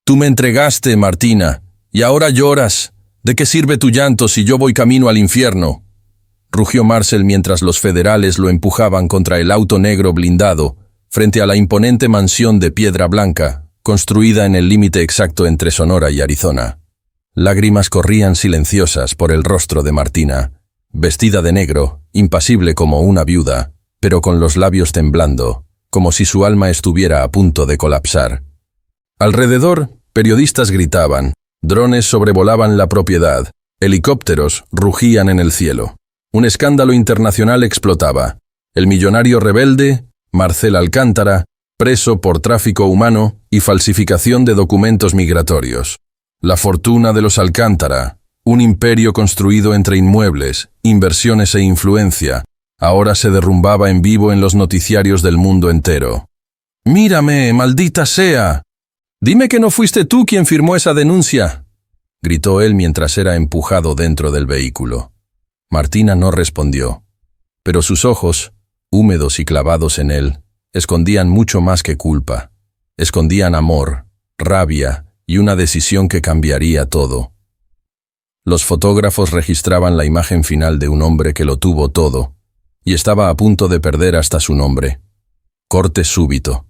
Tú me entregaste, Martina, y ahora lloras. ¿De qué sirve tu llanto si yo voy camino al infierno? Rugió Marcel mientras los federales lo empujaban contra el auto negro blindado, frente a la imponente mansión de piedra blanca, construida en el límite exacto entre Sonora y Arizona. Lágrimas corrían silenciosas por el rostro de Martina, vestida de negro, impasible como una viuda, pero con los labios temblando, como si su alma estuviera a punto de colapsar. Alrededor, periodistas gritaban, drones sobrevolaban la propiedad, helicópteros rugían en el cielo. Un escándalo internacional explotaba. El millonario rebelde, Marcel Alcántara, preso por tráfico humano y falsificación de documentos migratorios. La fortuna de los Alcántara, un imperio construido entre inmuebles, inversiones e influencia, ahora se derrumbaba en vivo en los noticiarios del mundo entero. «¡Mírame, maldita sea! Dime que no fuiste tú quien firmó esa denuncia», gritó él mientras era empujado dentro del vehículo. Martina no respondió, pero sus ojos, húmedos y clavados en él, escondían mucho más que culpa. Escondían amor, rabia y una decisión que cambiaría todo. Los fotógrafos registraban la imagen final de un hombre que lo tuvo todo, y estaba a punto de perder hasta su nombre. Corte súbito.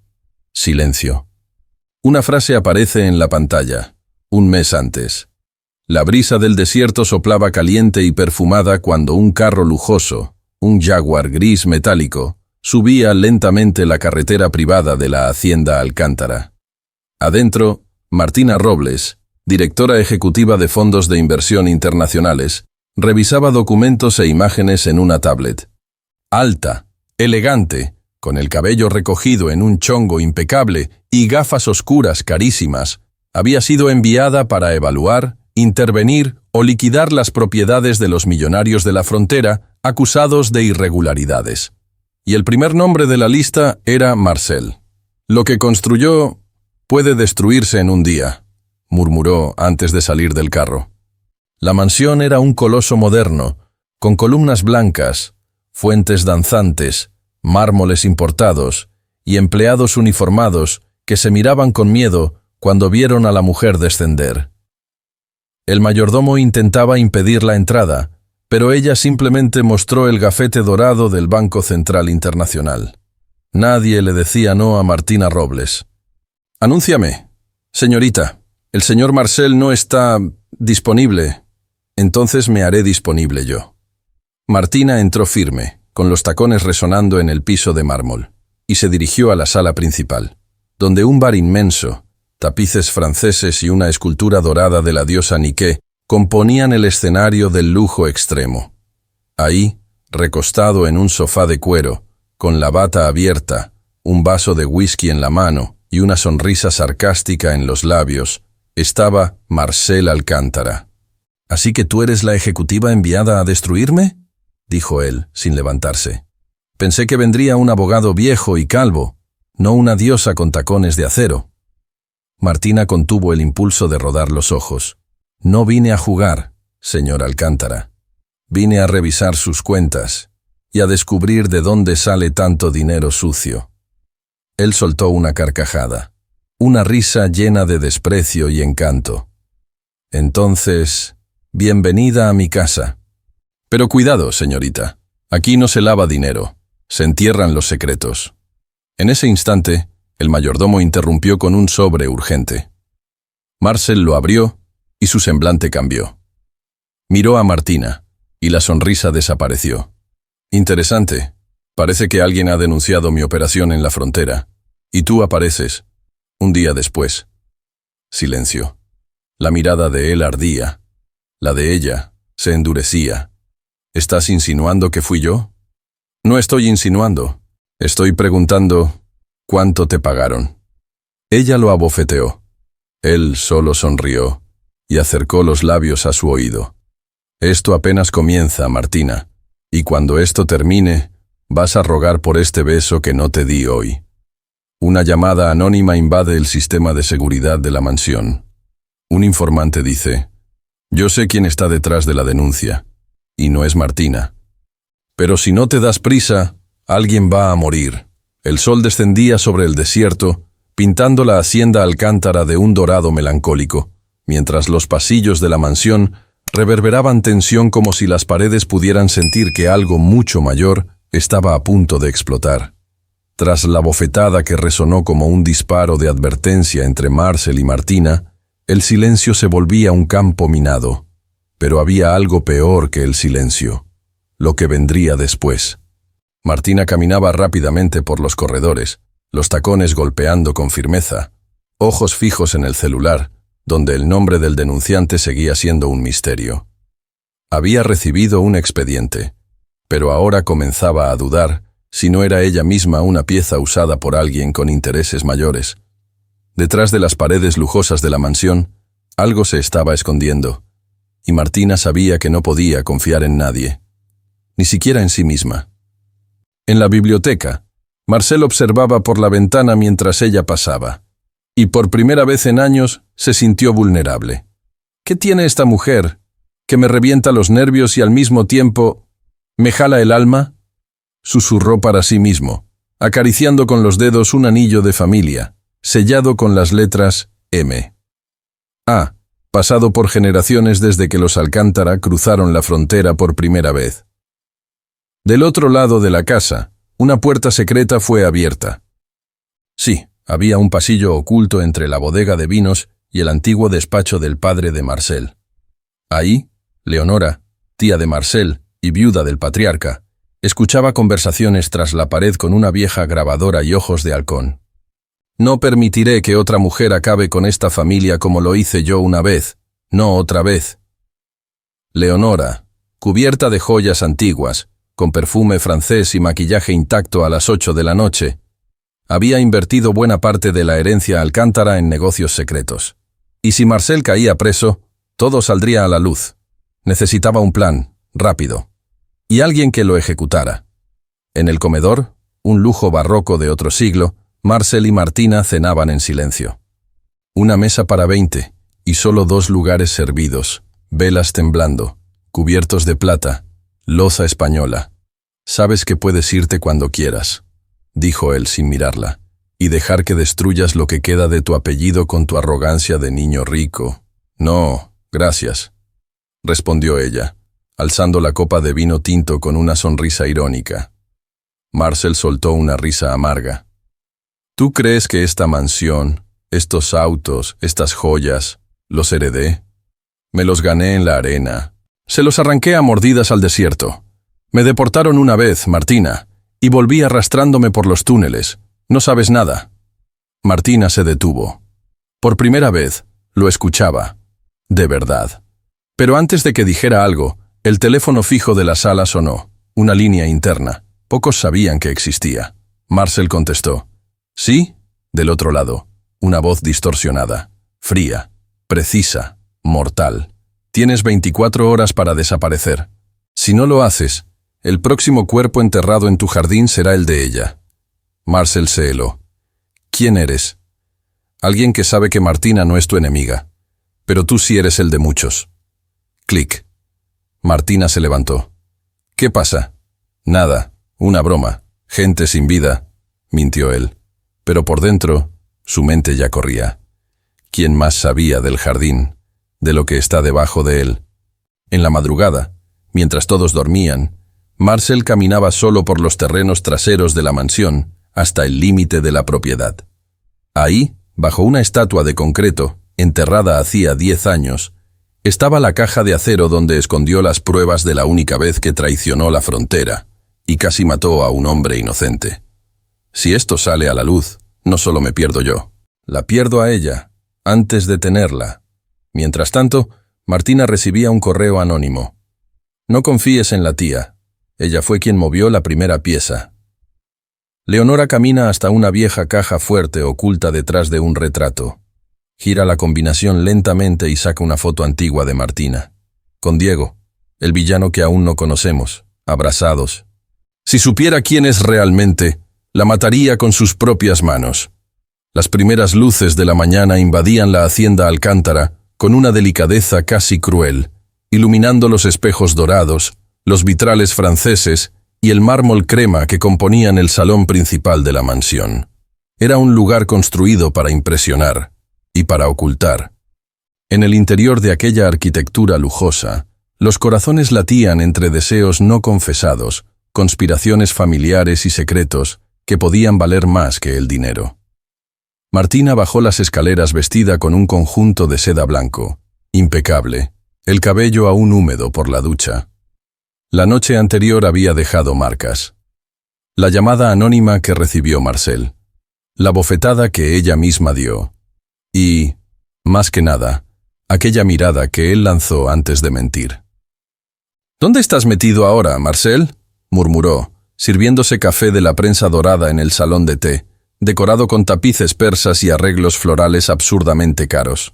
Silencio. Una frase aparece en la pantalla, un mes antes. La brisa del desierto soplaba caliente y perfumada cuando un carro lujoso, un Jaguar gris metálico, subía lentamente la carretera privada de la hacienda Alcántara. Adentro, Martina Robles, directora ejecutiva de fondos de inversión internacionales, revisaba documentos e imágenes en una tablet. Alta, elegante, con el cabello recogido en un chongo impecable y gafas oscuras carísimas, había sido enviada para evaluar, intervenir o liquidar las propiedades de los millonarios de la frontera acusados de irregularidades. Y el primer nombre de la lista era Marcel. Lo que construyó puede destruirse en un día, murmuró antes de salir del carro. La mansión era un coloso moderno, con columnas blancas, fuentes danzantes, mármoles importados y empleados uniformados que se miraban con miedo cuando vieron a la mujer descender. El mayordomo intentaba impedir la entrada, pero ella simplemente mostró el gafete dorado del Banco Central Internacional. Nadie le decía no a Martina Robles. «Anúnciame, señorita, el señor Marcel no está disponible. Entonces me haré disponible yo». Martina entró firme, con los tacones resonando en el piso de mármol, y se dirigió a la sala principal, donde un bar inmenso, tapices franceses y una escultura dorada de la diosa Nike componían el escenario del lujo extremo. Ahí, recostado en un sofá de cuero, con la bata abierta, un vaso de whisky en la mano y una sonrisa sarcástica en los labios, estaba Marcel Alcántara. «¿Así que tú eres la ejecutiva enviada a destruirme?», dijo él, sin levantarse. «Pensé que vendría un abogado viejo y calvo, no una diosa con tacones de acero». Martina contuvo el impulso de rodar los ojos. «No vine a jugar, señor Alcántara. Vine a revisar sus cuentas y a descubrir de dónde sale tanto dinero sucio». Él soltó una carcajada, una risa llena de desprecio y encanto. «Entonces, bienvenida a mi casa. Pero cuidado, señorita. Aquí no se lava dinero, se entierran los secretos». En ese instante, el mayordomo interrumpió con un sobre urgente. Marcel lo abrió y su semblante cambió. Miró a Martina y la sonrisa desapareció. «Interesante. Parece que alguien ha denunciado mi operación en la frontera. Y tú apareces, un día después». Silencio. La mirada de él ardía. La de ella se endurecía. «¿Estás insinuando que fui yo?» «No estoy insinuando. Estoy preguntando, ¿cuánto te pagaron?». Ella lo abofeteó. Él solo sonrió y acercó los labios a su oído. «Esto apenas comienza, Martina, y cuando esto termine, vas a rogar por este beso que no te di hoy». Una llamada anónima invade el sistema de seguridad de la mansión. Un informante dice: «Yo sé quién está detrás de la denuncia, y no es Martina. Pero si no te das prisa, alguien va a morir». El sol descendía sobre el desierto, pintando la hacienda Alcántara de un dorado melancólico, mientras los pasillos de la mansión reverberaban tensión como si las paredes pudieran sentir que algo mucho mayor estaba a punto de explotar. Tras la bofetada que resonó como un disparo de advertencia entre Marcel y Martina, el silencio se volvía un campo minado. Pero había algo peor que el silencio, lo que vendría después. Martina caminaba rápidamente por los corredores, los tacones golpeando con firmeza, ojos fijos en el celular, donde el nombre del denunciante seguía siendo un misterio. Había recibido un expediente, pero ahora comenzaba a dudar si no era ella misma una pieza usada por alguien con intereses mayores. Detrás de las paredes lujosas de la mansión, algo se estaba escondiendo, y Martina sabía que no podía confiar en nadie, ni siquiera en sí misma. En la biblioteca, Marcel observaba por la ventana mientras ella pasaba, y por primera vez en años se sintió vulnerable. ¿Qué tiene esta mujer que me revienta los nervios y al mismo tiempo me jala el alma?, susurró para sí mismo, acariciando con los dedos un anillo de familia, sellado con las letras M. A, pasado por generaciones desde que los Alcántara cruzaron la frontera por primera vez. Del otro lado de la casa, una puerta secreta fue abierta. Sí, había un pasillo oculto entre la bodega de vinos y el antiguo despacho del padre de Marcel. Ahí, Leonora, tía de Marcel y viuda del patriarca, escuchaba conversaciones tras la pared con una vieja grabadora y ojos de halcón. No permitiré que otra mujer acabe con esta familia como lo hice yo una vez, no otra vez. Leonora, cubierta de joyas antiguas, con perfume francés y maquillaje intacto a las 8 de la noche, había invertido buena parte de la herencia Alcántara en negocios secretos. Y si Marcel caía preso, todo saldría a la luz. Necesitaba un plan, rápido, y alguien que lo ejecutara. En el comedor, un lujo barroco de otro siglo, Marcel y Martina cenaban en silencio. Una mesa para 20, y solo 2 lugares servidos, velas temblando, cubiertos de plata, loza española. «Sabes que puedes irte cuando quieras», dijo él sin mirarla, «y dejar que destruyas lo que queda de tu apellido con tu arrogancia de niño rico». «No, gracias», respondió ella, alzando la copa de vino tinto con una sonrisa irónica. Marcel soltó una risa amarga. «¿Tú crees que esta mansión, estos autos, estas joyas, los heredé? Me los gané en la arena. Se los arranqué a mordidas al desierto. Me deportaron una vez, Martina, y volví arrastrándome por los túneles. No sabes nada». Martina se detuvo. Por primera vez, lo escuchaba. De verdad. Pero antes de que dijera algo, el teléfono fijo de la sala sonó, una línea interna. Pocos sabían que existía. Marcel contestó. «¿Sí?» Del otro lado, una voz distorsionada, fría, precisa, mortal. «Tienes 24 horas para desaparecer. Si no lo haces, el próximo cuerpo enterrado en tu jardín será el de ella». Marcel se heló. «¿Quién eres?» «Alguien que sabe que Martina no es tu enemiga, pero tú sí eres el de muchos». Clic. Martina se levantó. «¿Qué pasa?» «Nada, una broma. Gente sin vida», mintió él. Pero por dentro, su mente ya corría. ¿Quién más sabía del jardín, de lo que está debajo de él? En la madrugada, mientras todos dormían, Marcel caminaba solo por los terrenos traseros de la mansión hasta el límite de la propiedad. Ahí, bajo una estatua de concreto, enterrada hacía 10 años, estaba la caja de acero donde escondió las pruebas de la única vez que traicionó la frontera y casi mató a un hombre inocente. Si esto sale a la luz, no solo me pierdo yo, la pierdo a ella, antes de tenerla. Mientras tanto, Martina recibía un correo anónimo. «No confíes en la tía. Ella fue quien movió la primera pieza». Leonora camina hasta una vieja caja fuerte oculta detrás de un retrato. Gira la combinación lentamente y saca una foto antigua de Martina. Con Diego, el villano que aún no conocemos, abrazados. Si supiera quién es realmente, la mataría con sus propias manos. Las primeras luces de la mañana invadían la hacienda Alcántara con una delicadeza casi cruel, iluminando los espejos dorados, los vitrales franceses y el mármol crema que componían el salón principal de la mansión. Era un lugar construido para impresionar y para ocultar. En el interior de aquella arquitectura lujosa, los corazones latían entre deseos no confesados, conspiraciones familiares y secretos que podían valer más que el dinero. Martina bajó las escaleras vestida con un conjunto de seda blanco, impecable, el cabello aún húmedo por la ducha. La noche anterior había dejado marcas. La llamada anónima que recibió Marcel, la bofetada que ella misma dio, y, más que nada, aquella mirada que él lanzó antes de mentir. «¿Dónde estás metido ahora, Marcel?», murmuró, sirviéndose café de la prensa dorada en el salón de té, decorado con tapices persas y arreglos florales absurdamente caros.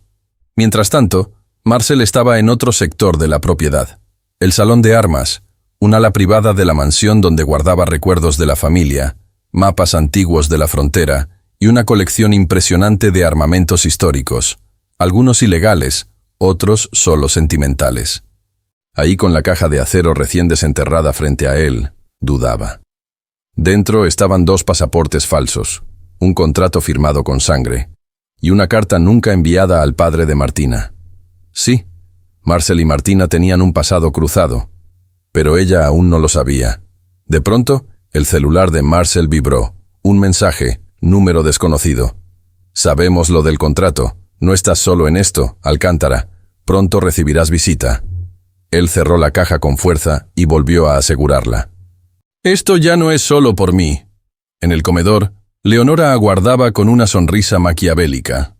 Mientras tanto, Marcel estaba en otro sector de la propiedad, el salón de armas, un ala privada de la mansión donde guardaba recuerdos de la familia, mapas antiguos de la frontera y una colección impresionante de armamentos históricos, algunos ilegales, otros solo sentimentales. Ahí, con la caja de acero recién desenterrada frente a él, dudaba. Dentro estaban 2 pasaportes falsos, un contrato firmado con sangre y una carta nunca enviada al padre de Martina. Sí, Marcel y Martina tenían un pasado cruzado, pero ella aún no lo sabía. De pronto, el celular de Marcel vibró. Un mensaje, número desconocido. «Sabemos lo del contrato. No estás solo en esto, Alcántara. Pronto recibirás visita». Él cerró la caja con fuerza y volvió a asegurarla. «Esto ya no es solo por mí». En el comedor, Leonora aguardaba con una sonrisa maquiavélica.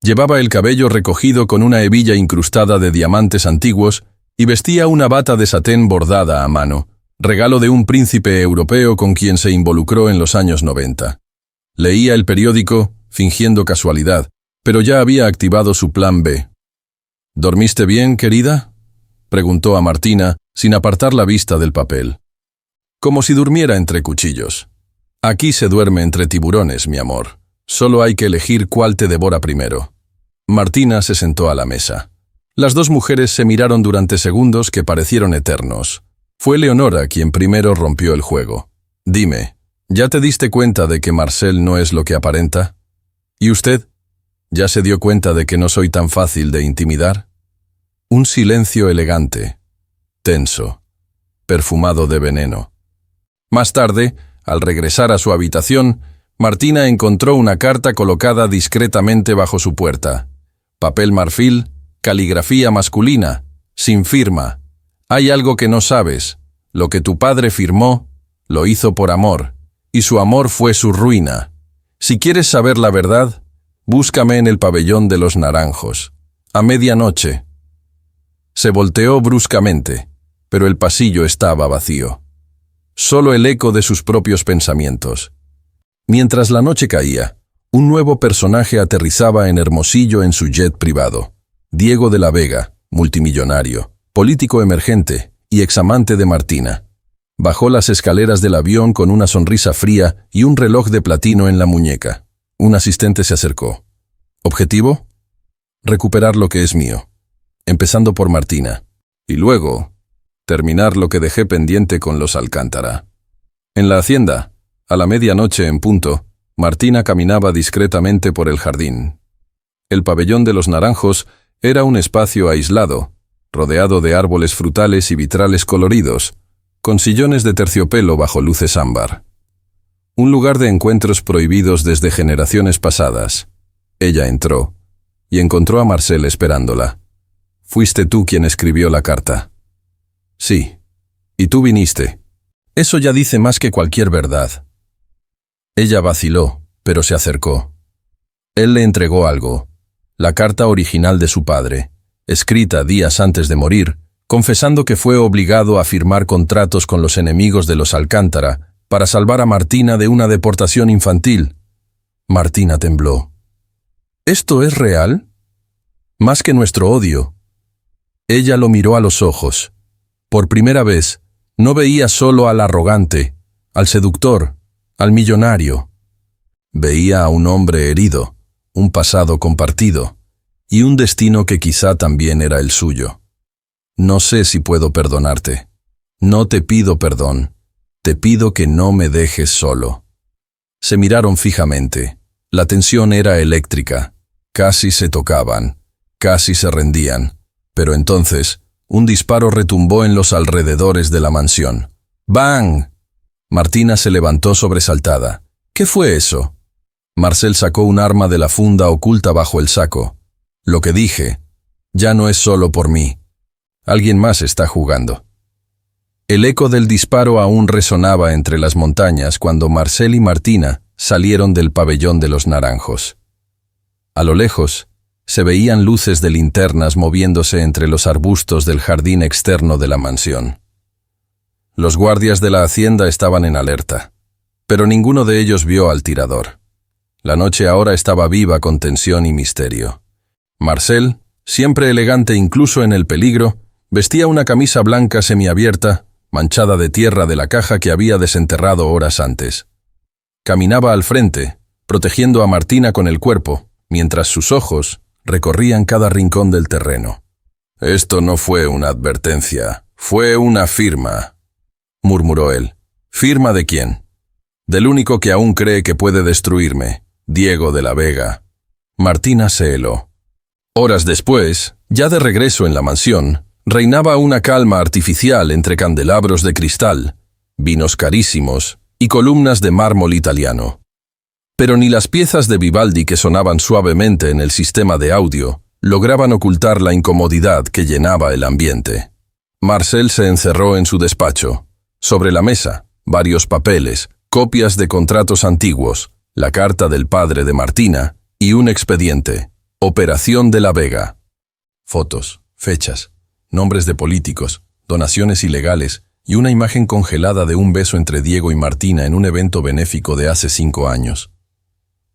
Llevaba el cabello recogido con una hebilla incrustada de diamantes antiguos y vestía una bata de satén bordada a mano, regalo de un príncipe europeo con quien se involucró en los años 90. Leía el periódico, fingiendo casualidad, pero ya había activado su plan B. «¿Dormiste bien, querida?», preguntó a Martina, sin apartar la vista del papel. «Como si durmiera entre cuchillos. Aquí se duerme entre tiburones, mi amor. Solo hay que elegir cuál te devora primero». Martina se sentó a la mesa. Las 2 mujeres se miraron durante segundos que parecieron eternos. Fue Leonora quien primero rompió el juego. «Dime, ¿ya te diste cuenta de que Marcel no es lo que aparenta? ¿Y usted? ¿Ya se dio cuenta de que no soy tan fácil de intimidar?». Un silencio elegante, tenso, perfumado de veneno. Más tarde, al regresar a su habitación, Martina encontró una carta colocada discretamente bajo su puerta. Papel marfil, caligrafía masculina, sin firma. «Hay algo que no sabes. Lo que tu padre firmó, lo hizo por amor, y su amor fue su ruina. Si quieres saber la verdad, búscame en el pabellón de los naranjos, a medianoche». Se volteó bruscamente, pero el pasillo estaba vacío. Solo el eco de sus propios pensamientos. Mientras la noche caía, un nuevo personaje aterrizaba en Hermosillo en su jet privado. Diego de la Vega, multimillonario, político emergente y examante de Martina. Bajó las escaleras del avión con una sonrisa fría y un reloj de platino en la muñeca. Un asistente se acercó. ¿Objetivo? Recuperar lo que es mío, empezando por Martina, y luego terminar lo que dejé pendiente con los Alcántara. En la hacienda, a la medianoche en punto, Martina caminaba discretamente por el jardín. El pabellón de los naranjos era un espacio aislado, rodeado de árboles frutales y vitrales coloridos, con sillones de terciopelo bajo luces ámbar. Un lugar de encuentros prohibidos desde generaciones pasadas. Ella entró y encontró a Marcel esperándola. «Fuiste tú quien escribió la carta». «Sí, y tú viniste». «Eso ya dice más que cualquier verdad». Ella vaciló, pero se acercó. Él le entregó algo, la carta original de su padre, escrita días antes de morir, confesando que fue obligado a firmar contratos con los enemigos de los Alcántara para salvar a Martina de una deportación infantil. Martina tembló. ¿Esto es real? Más que nuestro odio. Ella lo miró a los ojos. Por primera vez, no veía solo al arrogante, al seductor, al millonario. Veía a un hombre herido, un pasado compartido, y un destino que quizá también era el suyo. «No sé si puedo perdonarte. No te pido perdón. Te pido que no me dejes solo». Se miraron fijamente, La tensión era eléctrica. Casi se tocaban, casi se rendían. Pero entonces, un disparo retumbó en los alrededores de la mansión. ¡Bang! Martina se levantó sobresaltada. ¿Qué fue eso? Marcel sacó un arma de la funda oculta bajo el saco. Lo que dije, ya no es solo por mí. Alguien más está jugando. El eco del disparo aún resonaba entre las montañas cuando Marcel y Martina salieron del pabellón de los naranjos. A lo lejos, se veían luces de linternas moviéndose entre los arbustos del jardín externo de la mansión. Los guardias de la hacienda estaban en alerta, pero ninguno de ellos vio al tirador. La noche ahora estaba viva con tensión y misterio. Marcel, siempre elegante incluso en el peligro, vestía una camisa blanca semiabierta, manchada de tierra de la caja que había desenterrado horas antes. Caminaba al frente, protegiendo a Martina con el cuerpo, mientras sus ojos recorrían cada rincón del terreno. «Esto no fue una advertencia, fue una firma», murmuró él. «¿Firma de quién?» «Del único que aún cree que puede destruirme, Diego de la Vega». Martina se heló. Horas después, ya de regreso en la mansión, reinaba una calma artificial entre candelabros de cristal, vinos carísimos y columnas de mármol italiano. Pero ni las piezas de Vivaldi que sonaban suavemente en el sistema de audio lograban ocultar la incomodidad que llenaba el ambiente. Marcel se encerró en su despacho. Sobre la mesa, varios papeles, copias de contratos antiguos, la carta del padre de Martina y un expediente. Operación de la Vega. Fotos, fechas, nombres de políticos, donaciones ilegales y una imagen congelada de un beso entre Diego y Martina en un evento benéfico de hace 5 años.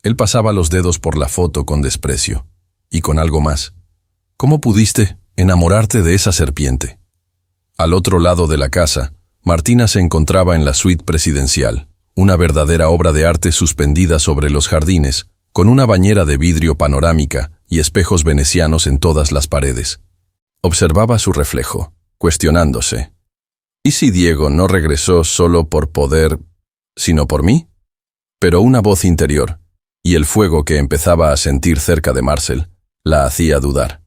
Él pasaba los dedos por la foto con desprecio. Y con algo más. ¿Cómo pudiste enamorarte de esa serpiente? Al otro lado de la casa, Martina se encontraba en la suite presidencial, una verdadera obra de arte suspendida sobre los jardines, con una bañera de vidrio panorámica y espejos venecianos en todas las paredes. Observaba su reflejo, cuestionándose. ¿Y si Diego no regresó solo por poder, sino por mí? Pero una voz interior, y el fuego que empezaba a sentir cerca de Marcel, la hacía dudar.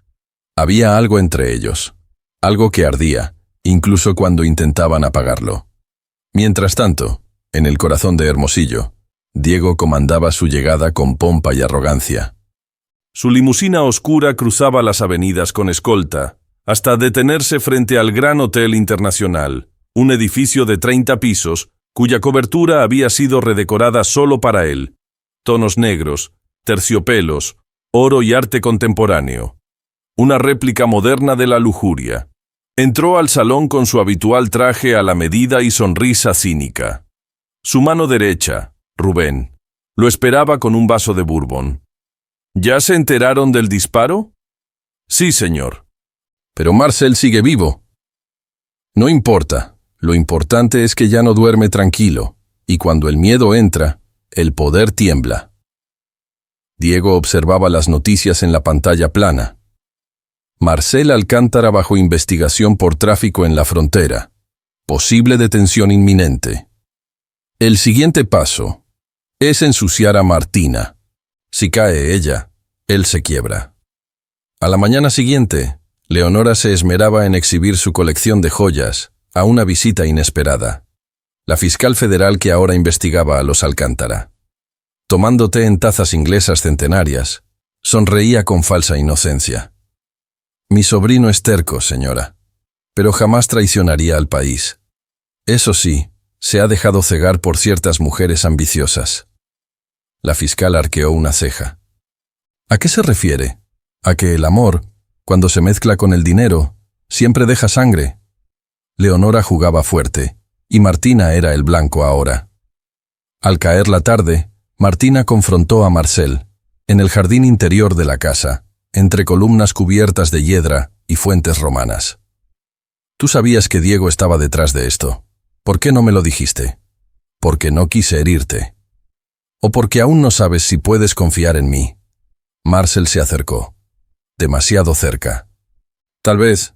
Había algo entre ellos, algo que ardía, incluso cuando intentaban apagarlo. Mientras tanto, en el corazón de Hermosillo, Diego comandaba su llegada con pompa y arrogancia. Su limusina oscura cruzaba las avenidas con escolta, hasta detenerse frente al Gran Hotel Internacional, un edificio de 30 pisos, cuya cobertura había sido redecorada solo para él. Tonos negros, terciopelos, oro y arte contemporáneo. Una réplica moderna de la lujuria. Entró al salón con su habitual traje a la medida y sonrisa cínica. Su mano derecha, Rubén, lo esperaba con un vaso de bourbon. ¿Ya se enteraron del disparo? Sí, señor. Pero Marcel sigue vivo. No importa, lo importante es que ya no duerme tranquilo, y cuando el miedo entra, el poder tiembla. Diego observaba las noticias en la pantalla plana. Marcel Alcántara bajo investigación por tráfico en la frontera. Posible detención inminente. El siguiente paso es ensuciar a Martina. Si cae ella, él se quiebra. A la mañana siguiente, Leonora se esmeraba en exhibir su colección de joyas a una visita inesperada. La fiscal federal que ahora investigaba a los Alcántara. Tomando té en tazas inglesas centenarias, sonreía con falsa inocencia. Mi sobrino es terco, señora, pero jamás traicionaría al país. Eso sí, se ha dejado cegar por ciertas mujeres ambiciosas. La fiscal arqueó una ceja. ¿A qué se refiere? ¿A que el amor, cuando se mezcla con el dinero, siempre deja sangre? Leonora jugaba fuerte, y Martina era el blanco ahora. Al caer la tarde, Martina confrontó a Marcel, en el jardín interior de la casa, entre columnas cubiertas de hiedra y fuentes romanas. Tú sabías que Diego estaba detrás de esto. ¿Por qué no me lo dijiste? Porque no quise herirte. ¿O porque aún no sabes si puedes confiar en mí? Marcel se acercó. Demasiado cerca. Tal vez,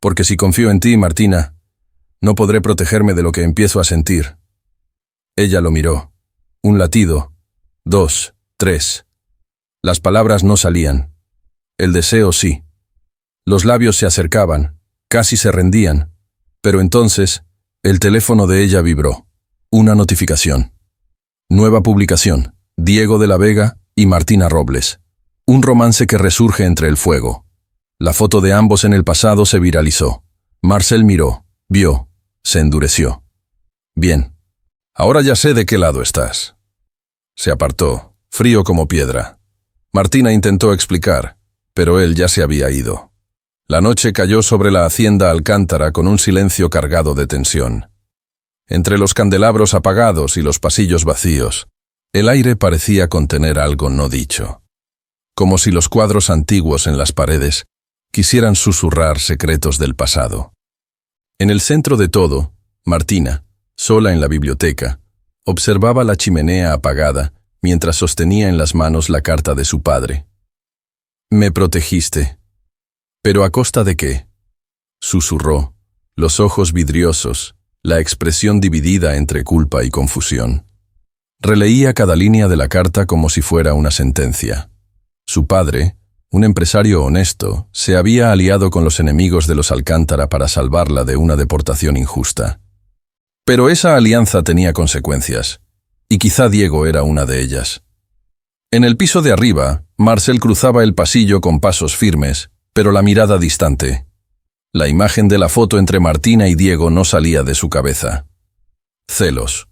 porque si confío en ti, Martina, no podré protegerme de lo que empiezo a sentir. Ella lo miró. Un latido, 2, 3. Las palabras no salían. El deseo sí. Los labios se acercaban, casi se rendían, pero entonces el teléfono de ella vibró. Una notificación. Nueva publicación. Diego de la Vega y Martina Robles. Un romance que resurge entre el fuego. La foto de ambos en el pasado se viralizó. Marcel miró, vio, se endureció. Bien. Ahora ya sé de qué lado estás. Se apartó, frío como piedra. Martina intentó explicar, pero él ya se había ido. La noche cayó sobre la hacienda Alcántara con un silencio cargado de tensión. Entre los candelabros apagados y los pasillos vacíos, el aire parecía contener algo no dicho. Como si los cuadros antiguos en las paredes quisieran susurrar secretos del pasado. En el centro de todo, Martina, sola en la biblioteca, observaba la chimenea apagada mientras sostenía en las manos la carta de su padre. «Me protegiste. ¿Pero a costa de qué?», susurró, los ojos vidriosos, la expresión dividida entre culpa y confusión. Releía cada línea de la carta como si fuera una sentencia. Su padre, un empresario honesto, se había aliado con los enemigos de los Alcántara para salvarla de una deportación injusta. Pero esa alianza tenía consecuencias, y quizá Diego era una de ellas. En el piso de arriba, Marcel cruzaba el pasillo con pasos firmes, pero la mirada distante. La imagen de la foto entre Martina y Diego no salía de su cabeza. Celos.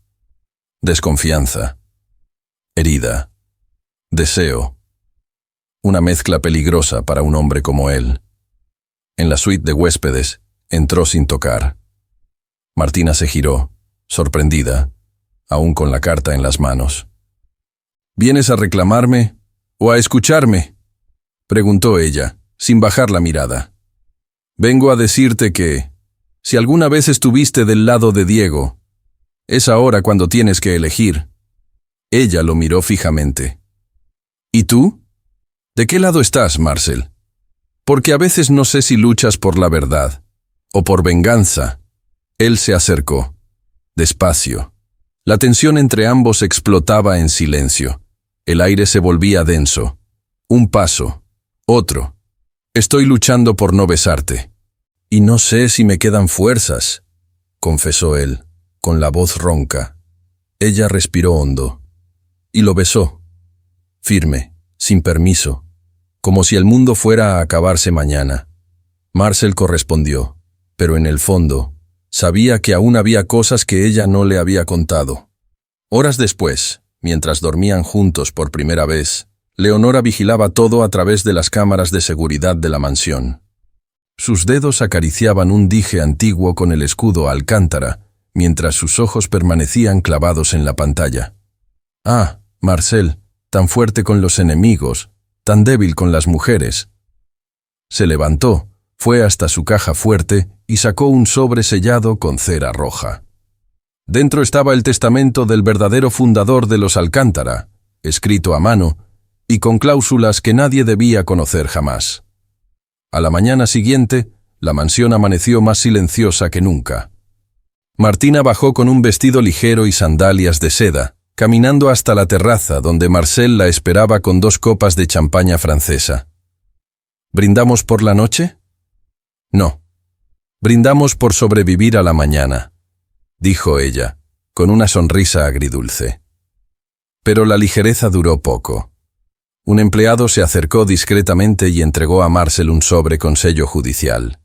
Desconfianza. Herida. Deseo. Una mezcla peligrosa para un hombre como él. En la suite de huéspedes, entró sin tocar. Martina se giró, sorprendida, aún con la carta en las manos. «¿Vienes a reclamarme o a escucharme?», preguntó ella, sin bajar la mirada. «Vengo a decirte que, si alguna vez estuviste del lado de Diego, es ahora cuando tienes que elegir». Ella lo miró fijamente. «¿Y tú? ¿De qué lado estás, Marcel? Porque a veces no sé si luchas por la verdad o por venganza». Él se acercó, despacio. La tensión entre ambos explotaba en silencio. El aire se volvía denso. Un paso, otro. «Estoy luchando por no besarte. Y no sé si me quedan fuerzas», confesó él, con la voz ronca. Ella respiró hondo. Y lo besó. Firme, sin permiso, como si el mundo fuera a acabarse mañana. Marcel correspondió, pero en el fondo sabía que aún había cosas que ella no le había contado. Horas después, mientras dormían juntos por primera vez, Leonora vigilaba todo a través de las cámaras de seguridad de la mansión. Sus dedos acariciaban un dije antiguo con el escudo Alcántara, mientras sus ojos permanecían clavados en la pantalla. «Ah, Marcel, tan fuerte con los enemigos, tan débil con las mujeres». Se levantó, fue hasta su caja fuerte y sacó un sobre sellado con cera roja. Dentro estaba el testamento del verdadero fundador de los Alcántara, escrito a mano y con cláusulas que nadie debía conocer jamás. A la mañana siguiente, la mansión amaneció más silenciosa que nunca. Martina bajó con un vestido ligero y sandalias de seda, caminando hasta la terraza donde Marcel la esperaba con 2 copas de champaña francesa. «¿Brindamos por la noche?». «No. Brindamos por sobrevivir a la mañana», dijo ella, con una sonrisa agridulce. Pero la ligereza duró poco. Un empleado se acercó discretamente y entregó a Marcel un sobre con sello judicial.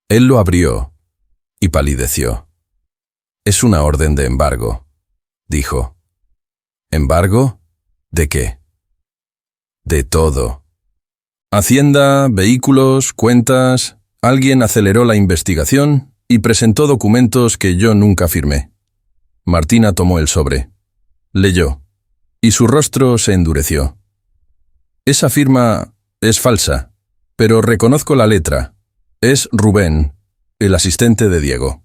Él lo abrió y palideció. «Es una orden de embargo», dijo. «¿Embargo? ¿De qué?». «De todo. Hacienda, vehículos, cuentas». Alguien aceleró la investigación y presentó documentos que yo nunca firmé. Martina tomó el sobre. Leyó, y su rostro se endureció. «Esa firma es falsa, pero reconozco la letra. Es Rubén, el asistente de Diego».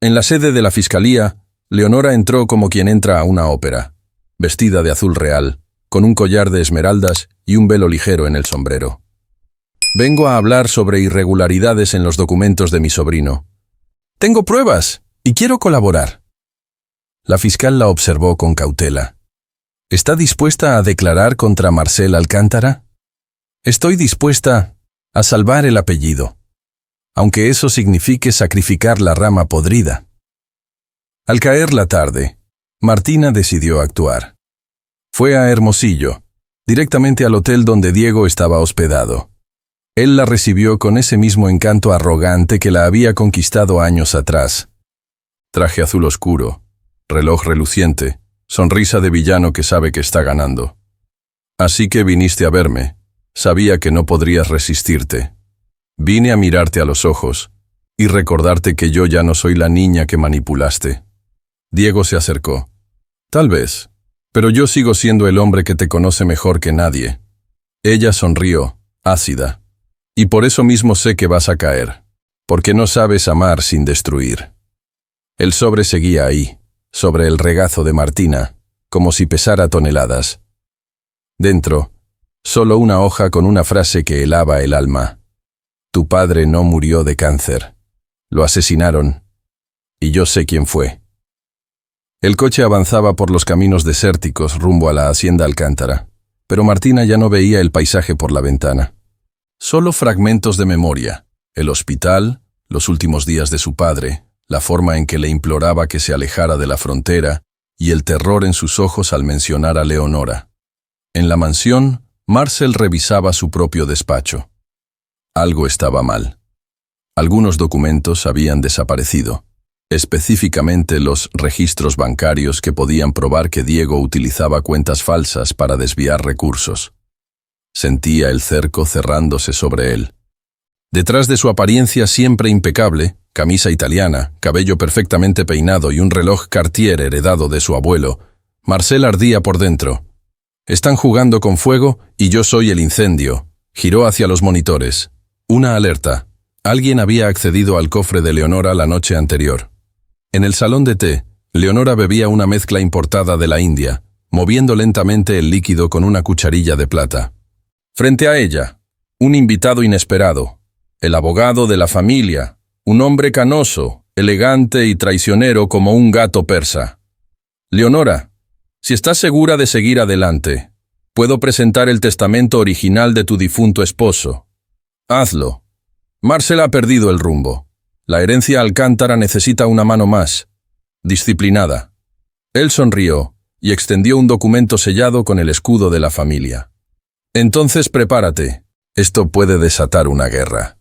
En la sede de la fiscalía, Leonora entró como quien entra a una ópera, vestida de azul real, con un collar de esmeraldas y un velo ligero en el sombrero. «Vengo a hablar sobre irregularidades en los documentos de mi sobrino. Tengo pruebas y quiero colaborar». La fiscal la observó con cautela. ¿Está dispuesta a declarar contra Marcel Alcántara? Estoy dispuesta a salvar el apellido, aunque eso signifique sacrificar la rama podrida. Al caer la tarde, Martina decidió actuar. Fue a Hermosillo, directamente al hotel donde Diego estaba hospedado. Él la recibió con ese mismo encanto arrogante que la había conquistado años atrás. Traje azul oscuro, reloj reluciente, sonrisa de villano que sabe que está ganando. Así que viniste a verme. Sabía que no podrías resistirte. Vine a mirarte a los ojos y recordarte que yo ya no soy la niña que manipulaste. Diego se acercó. Tal vez, pero yo sigo siendo el hombre que te conoce mejor que nadie. Ella sonrió, ácida. Y por eso mismo sé que vas a caer, porque no sabes amar sin destruir. El sobre seguía ahí, sobre el regazo de Martina, como si pesara toneladas. Dentro, solo una hoja con una frase que helaba el alma. Tu padre no murió de cáncer. Lo asesinaron. Y yo sé quién fue. El coche avanzaba por los caminos desérticos rumbo a la hacienda Alcántara, pero Martina ya no veía el paisaje por la ventana. Solo fragmentos de memoria, el hospital, los últimos días de su padre, la forma en que le imploraba que se alejara de la frontera y el terror en sus ojos al mencionar a Leonora. En la mansión, Marcel revisaba su propio despacho. Algo estaba mal. Algunos documentos habían desaparecido, específicamente los registros bancarios que podían probar que Diego utilizaba cuentas falsas para desviar recursos. Sentía el cerco cerrándose sobre él. Detrás de su apariencia siempre impecable, camisa italiana, cabello perfectamente peinado y un reloj Cartier heredado de su abuelo, Marcel ardía por dentro. Están jugando con fuego y yo soy el incendio. Giró hacia los monitores. Una alerta. Alguien había accedido al cofre de Leonora la noche anterior. En el salón de té, Leonora bebía una mezcla importada de la India, moviendo lentamente el líquido con una cucharilla de plata. Frente a ella, un invitado inesperado, el abogado de la familia, un hombre canoso, elegante y traicionero como un gato persa. Leonora, si estás segura de seguir adelante, puedo presentar el testamento original de tu difunto esposo. Hazlo. Marcel ha perdido el rumbo. La herencia Alcántara necesita una mano más, disciplinada. Él sonrió y extendió un documento sellado con el escudo de la familia. Entonces prepárate, esto puede desatar una guerra.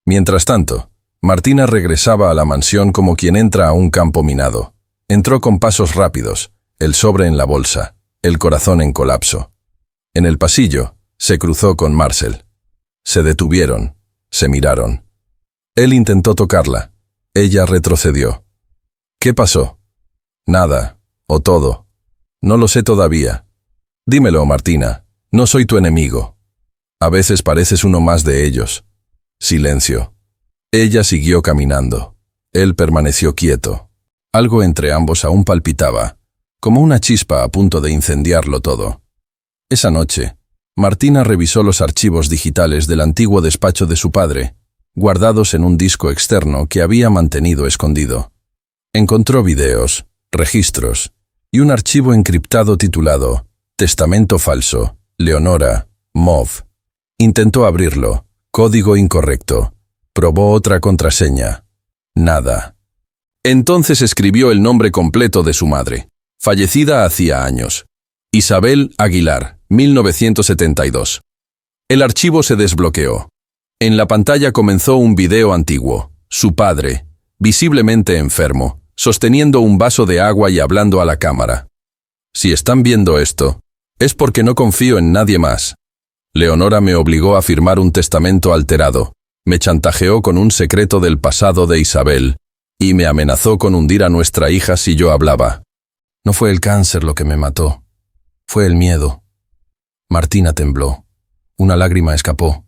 Mientras tanto, Martina regresaba a la mansión como quien entra a un campo minado. Entró con pasos rápidos, el sobre en la bolsa, el corazón en colapso. En el pasillo, se cruzó con Marcel. Se detuvieron, se miraron. Él intentó tocarla. Ella retrocedió. ¿Qué pasó? Nada, o todo. No lo sé todavía. Dímelo, Martina. No soy tu enemigo. A veces pareces uno más de ellos. Silencio. Ella siguió caminando. Él permaneció quieto. Algo entre ambos aún palpitaba, como una chispa a punto de incendiarlo todo. Esa noche, Martina revisó los archivos digitales del antiguo despacho de su padre, guardados en un disco externo que había mantenido escondido. Encontró videos, registros y un archivo encriptado titulado Testamento falso. Leonora, MOV. Intentó abrirlo. Código incorrecto. Probó otra contraseña. Nada. Entonces escribió el nombre completo de su madre, fallecida hacía años. Isabel Aguilar, 1972. El archivo se desbloqueó. En la pantalla comenzó un video antiguo. Su padre, visiblemente enfermo, sosteniendo un vaso de agua y hablando a la cámara. Si están viendo esto, es porque no confío en nadie más. Leonora me obligó a firmar un testamento alterado, me chantajeó con un secreto del pasado de Isabel, y me amenazó con hundir a nuestra hija si yo hablaba. No fue el cáncer lo que me mató, fue el miedo. Martina tembló. Una lágrima escapó.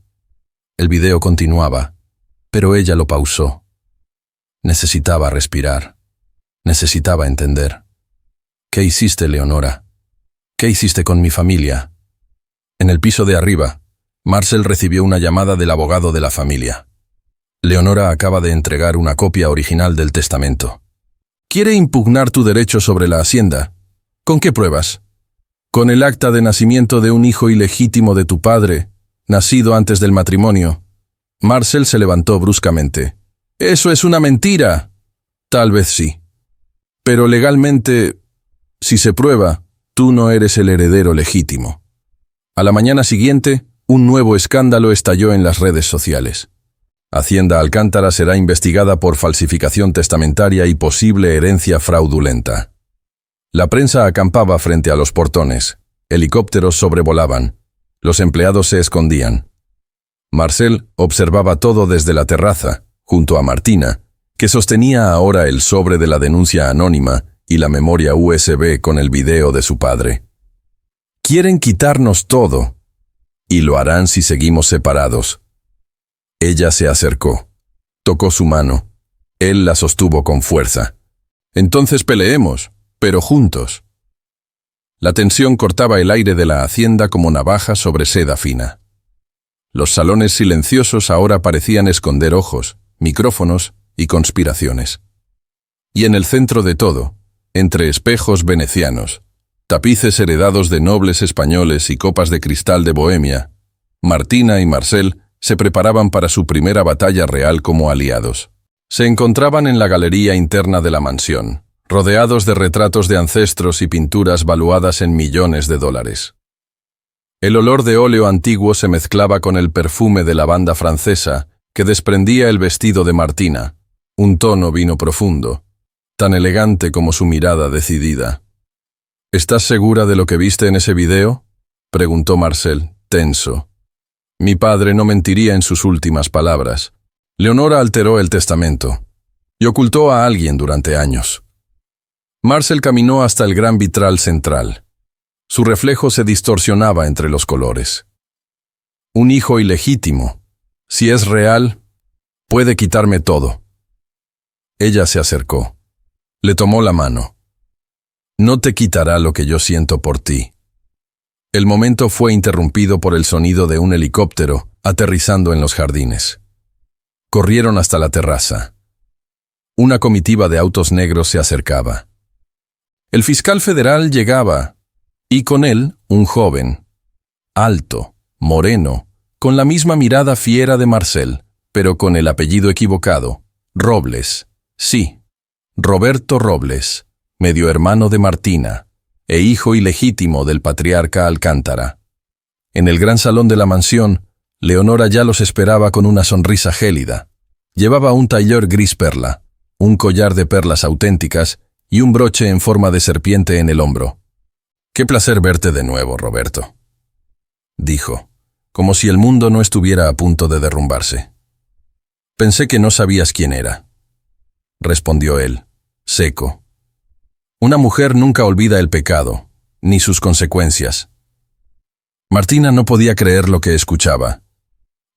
El video continuaba, pero ella lo pausó. Necesitaba respirar. Necesitaba entender. ¿Qué hiciste, Leonora? ¿Qué hiciste con mi familia? En el piso de arriba, Marcel recibió una llamada del abogado de la familia. Leonora acaba de entregar una copia original del testamento. ¿Quiere impugnar tu derecho sobre la hacienda? ¿Con qué pruebas? Con el acta de nacimiento de un hijo ilegítimo de tu padre, nacido antes del matrimonio. Marcel se levantó bruscamente. ¡Eso es una mentira! Tal vez sí. Pero legalmente, si se prueba, tú no eres el heredero legítimo. A la mañana siguiente, un nuevo escándalo estalló en las redes sociales. Hacienda Alcántara será investigada por falsificación testamentaria y posible herencia fraudulenta. La prensa acampaba frente a los portones. Helicópteros sobrevolaban. Los empleados se escondían. Marcel observaba todo desde la terraza, junto a Martina, que sostenía ahora el sobre de la denuncia anónima y la memoria USB con el video de su padre. Quieren quitarnos todo, y lo harán si seguimos separados. Ella se acercó, tocó su mano. Él la sostuvo con fuerza. Entonces peleemos, pero juntos. La tensión cortaba el aire de la hacienda como navaja sobre seda fina. Los salones silenciosos ahora parecían esconder ojos, micrófonos y conspiraciones. Y en el centro de todo, entre espejos venecianos, tapices heredados de nobles españoles y copas de cristal de Bohemia, Martina y Marcel se preparaban para su primera batalla real como aliados. Se encontraban en la galería interna de la mansión, rodeados de retratos de ancestros y pinturas valuadas en millones de dólares. El olor de óleo antiguo se mezclaba con el perfume de lavanda francesa que desprendía el vestido de Martina, un tono vino profundo, tan elegante como su mirada decidida. ¿Estás segura de lo que viste en ese video?, preguntó Marcel, tenso. Mi padre no mentiría en sus últimas palabras. Leonora alteró el testamento y ocultó a alguien durante años. Marcel caminó hasta el gran vitral central. Su reflejo se distorsionaba entre los colores. Un hijo ilegítimo, si es real, puede quitarme todo. Ella se acercó. Le tomó la mano. No te quitará lo que yo siento por ti. El momento fue interrumpido por el sonido de un helicóptero aterrizando en los jardines. Corrieron hasta la terraza. Una comitiva de autos negros se acercaba. El fiscal federal llegaba, y con él un joven, alto, moreno, con la misma mirada fiera de Marcel, pero con el apellido equivocado, Robles. Sí, Roberto Robles, medio hermano de Martina, e hijo ilegítimo del patriarca Alcántara. En el gran salón de la mansión, Leonora ya los esperaba con una sonrisa gélida. Llevaba un tailleur gris perla, un collar de perlas auténticas y un broche en forma de serpiente en el hombro. «Qué placer verte de nuevo, Roberto», dijo, como si el mundo no estuviera a punto de derrumbarse. «Pensé que no sabías quién era», respondió él, seco. Una mujer nunca olvida el pecado, ni sus consecuencias. Martina no podía creer lo que escuchaba.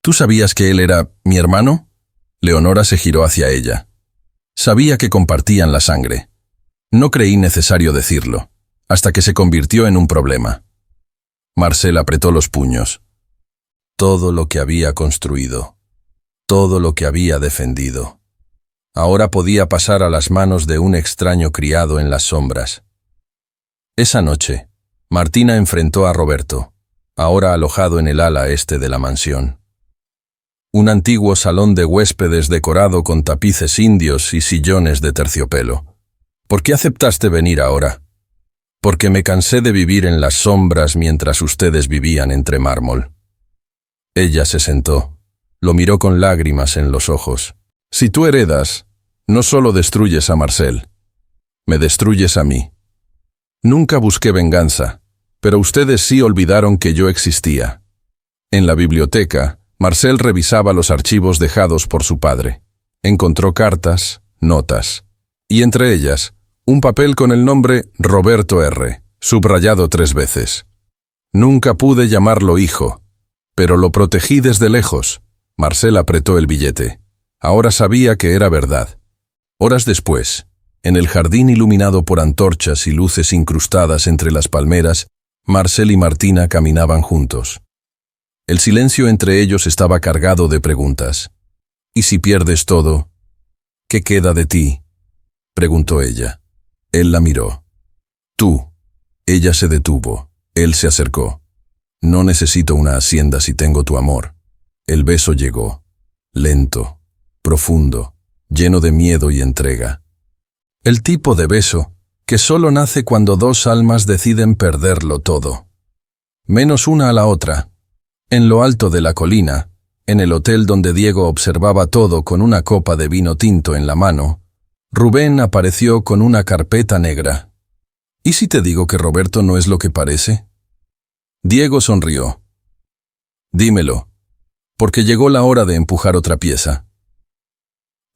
¿Tú sabías que él era mi hermano? Leonora se giró hacia ella. Sabía que compartían la sangre. No creí necesario decirlo, hasta que se convirtió en un problema. Marcel apretó los puños. Todo lo que había construido, todo lo que había defendido, ahora podía pasar a las manos de un extraño criado en las sombras. Esa noche, Martina enfrentó a Roberto, ahora alojado en el ala este de la mansión. Un antiguo salón de huéspedes decorado con tapices indios y sillones de terciopelo. ¿Por qué aceptaste venir ahora? Porque me cansé de vivir en las sombras mientras ustedes vivían entre mármol. Ella se sentó, lo miró con lágrimas en los ojos. Si tú heredas, no solo destruyes a Marcel, me destruyes a mí. Nunca busqué venganza, pero ustedes sí olvidaron que yo existía. En la biblioteca, Marcel revisaba los archivos dejados por su padre. Encontró cartas, notas, y entre ellas, un papel con el nombre Roberto R., subrayado 3 veces. Nunca pude llamarlo hijo, pero lo protegí desde lejos. Marcel apretó el billete. Ahora sabía que era verdad. Horas después, en el jardín iluminado por antorchas y luces incrustadas entre las palmeras, Marcel y Martina caminaban juntos. El silencio entre ellos estaba cargado de preguntas. ¿Y si pierdes todo? ¿Qué queda de ti?, preguntó ella. Él la miró. Tú. Ella se detuvo. Él se acercó. No necesito una hacienda si tengo tu amor. El beso llegó, lento, profundo, lleno de miedo y entrega. El tipo de beso que solo nace cuando dos almas deciden perderlo todo. Menos una a la otra. En lo alto de la colina, en el hotel donde Diego observaba todo con una copa de vino tinto en la mano, Rubén apareció con una carpeta negra. ¿Y si te digo que Roberto no es lo que parece? Diego sonrió. Dímelo, porque llegó la hora de empujar otra pieza.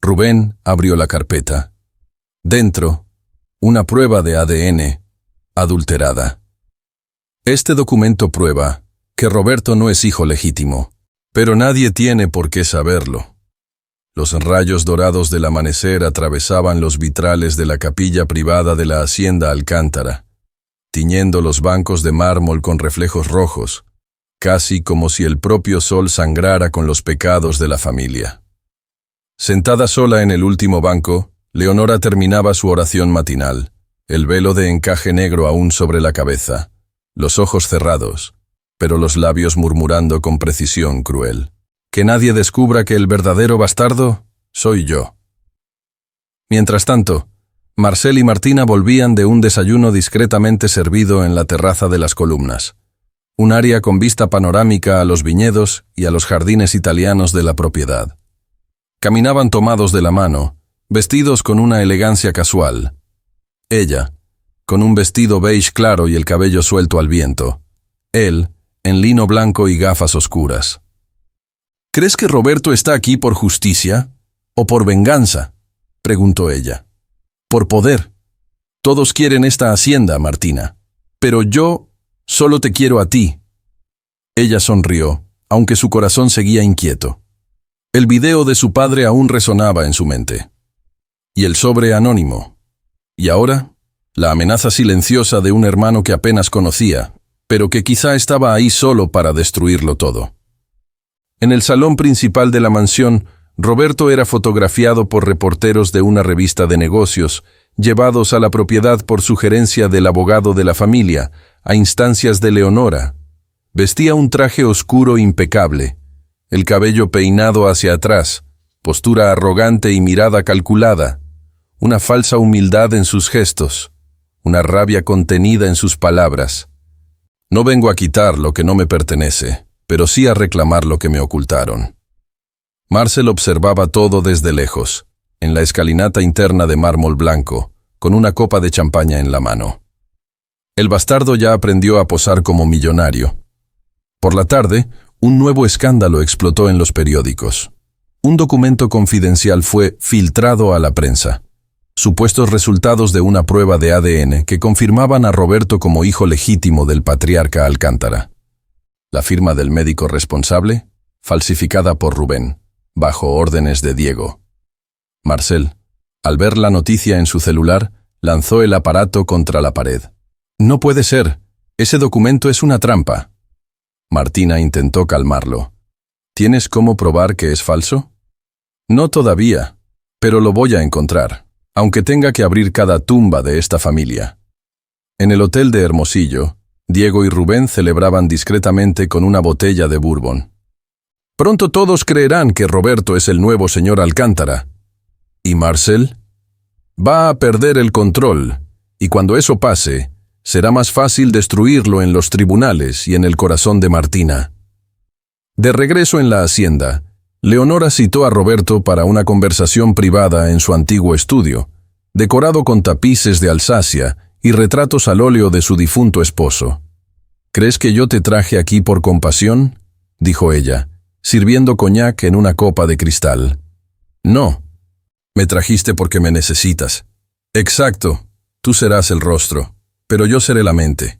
Rubén abrió la carpeta. Dentro, una prueba de ADN, adulterada. Este documento prueba que Roberto no es hijo legítimo, pero nadie tiene por qué saberlo. Los rayos dorados del amanecer atravesaban los vitrales de la capilla privada de la hacienda Alcántara, tiñendo los bancos de mármol con reflejos rojos, casi como si el propio sol sangrara con los pecados de la familia. Sentada sola en el último banco, Leonora terminaba su oración matinal, el velo de encaje negro aún sobre la cabeza, los ojos cerrados, pero los labios murmurando con precisión cruel. Que nadie descubra que el verdadero bastardo soy yo. Mientras tanto, Marcel y Martina volvían de un desayuno discretamente servido en la terraza de las columnas, un área con vista panorámica a los viñedos y a los jardines italianos de la propiedad. Caminaban tomados de la mano, vestidos con una elegancia casual. Ella, con un vestido beige claro y el cabello suelto al viento. Él, en lino blanco y gafas oscuras. ¿Crees que Roberto está aquí por justicia o por venganza?, preguntó ella. Por poder. Todos quieren esta hacienda, Martina, pero yo solo te quiero a ti. Ella sonrió, aunque su corazón seguía inquieto. El video de su padre aún resonaba en su mente. Y el sobre anónimo. Y ahora, la amenaza silenciosa de un hermano que apenas conocía, pero que quizá estaba ahí solo para destruirlo todo. En el salón principal de la mansión, Roberto era fotografiado por reporteros de una revista de negocios, llevados a la propiedad por sugerencia del abogado de la familia, a instancias de Leonora. Vestía un traje oscuro impecable, el cabello peinado hacia atrás, postura arrogante y mirada calculada, una falsa humildad en sus gestos, una rabia contenida en sus palabras. No vengo a quitar lo que no me pertenece, pero sí a reclamar lo que me ocultaron. Marcel observaba todo desde lejos, en la escalinata interna de mármol blanco, con una copa de champaña en la mano. El bastardo ya aprendió a posar como millonario. Por la tarde, un nuevo escándalo explotó en los periódicos. Un documento confidencial fue filtrado a la prensa. Supuestos resultados de una prueba de ADN que confirmaban a Roberto como hijo legítimo del patriarca Alcántara. La firma del médico responsable, falsificada por Rubén, bajo órdenes de Diego. Marcel, al ver la noticia en su celular, lanzó el aparato contra la pared. No puede ser, ese documento es una trampa. Martina intentó calmarlo. ¿Tienes cómo probar que es falso? No todavía, pero lo voy a encontrar, aunque tenga que abrir cada tumba de esta familia. En el hotel de Hermosillo, Diego y Rubén celebraban discretamente con una botella de bourbon. Pronto todos creerán que Roberto es el nuevo señor Alcántara. ¿Y Marcel? Va a perder el control, y cuando eso pase, será más fácil destruirlo en los tribunales y en el corazón de Martina. De regreso en la hacienda, Leonora citó a Roberto para una conversación privada en su antiguo estudio, decorado con tapices de Alsacia y retratos al óleo de su difunto esposo. ¿Crees que yo te traje aquí por compasión?, dijo ella, sirviendo coñac en una copa de cristal. No, me trajiste porque me necesitas. Exacto, tú serás el rostro, pero yo seré la mente.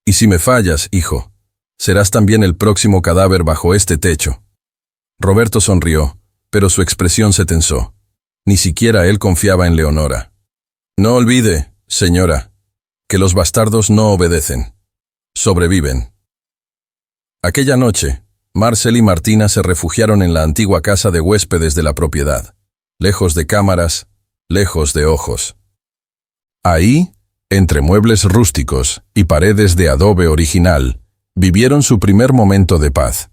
Y si me fallas, hijo, serás también el próximo cadáver bajo este techo. Roberto sonrió, pero su expresión se tensó. Ni siquiera él confiaba en Leonora. No olvide, señora, que los bastardos no obedecen, sobreviven. Aquella noche, Marcel y Martina se refugiaron en la antigua casa de huéspedes de la propiedad, lejos de cámaras, lejos de ojos. Ahí, entre muebles rústicos y paredes de adobe original, vivieron su primer momento de paz.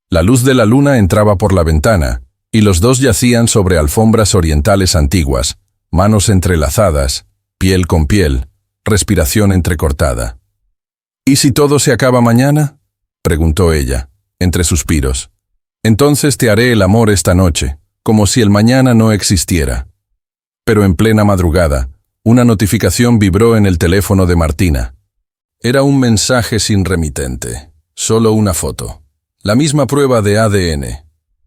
La luz de la luna entraba por la ventana, y los dos yacían sobre alfombras orientales antiguas, manos entrelazadas, piel con piel, respiración entrecortada. «¿Y si todo se acaba mañana?», preguntó ella, entre suspiros. «Entonces te haré el amor esta noche, como si el mañana no existiera». Pero en plena madrugada, una notificación vibró en el teléfono de Martina. Era un mensaje sin remitente, solo una foto. La misma prueba de ADN,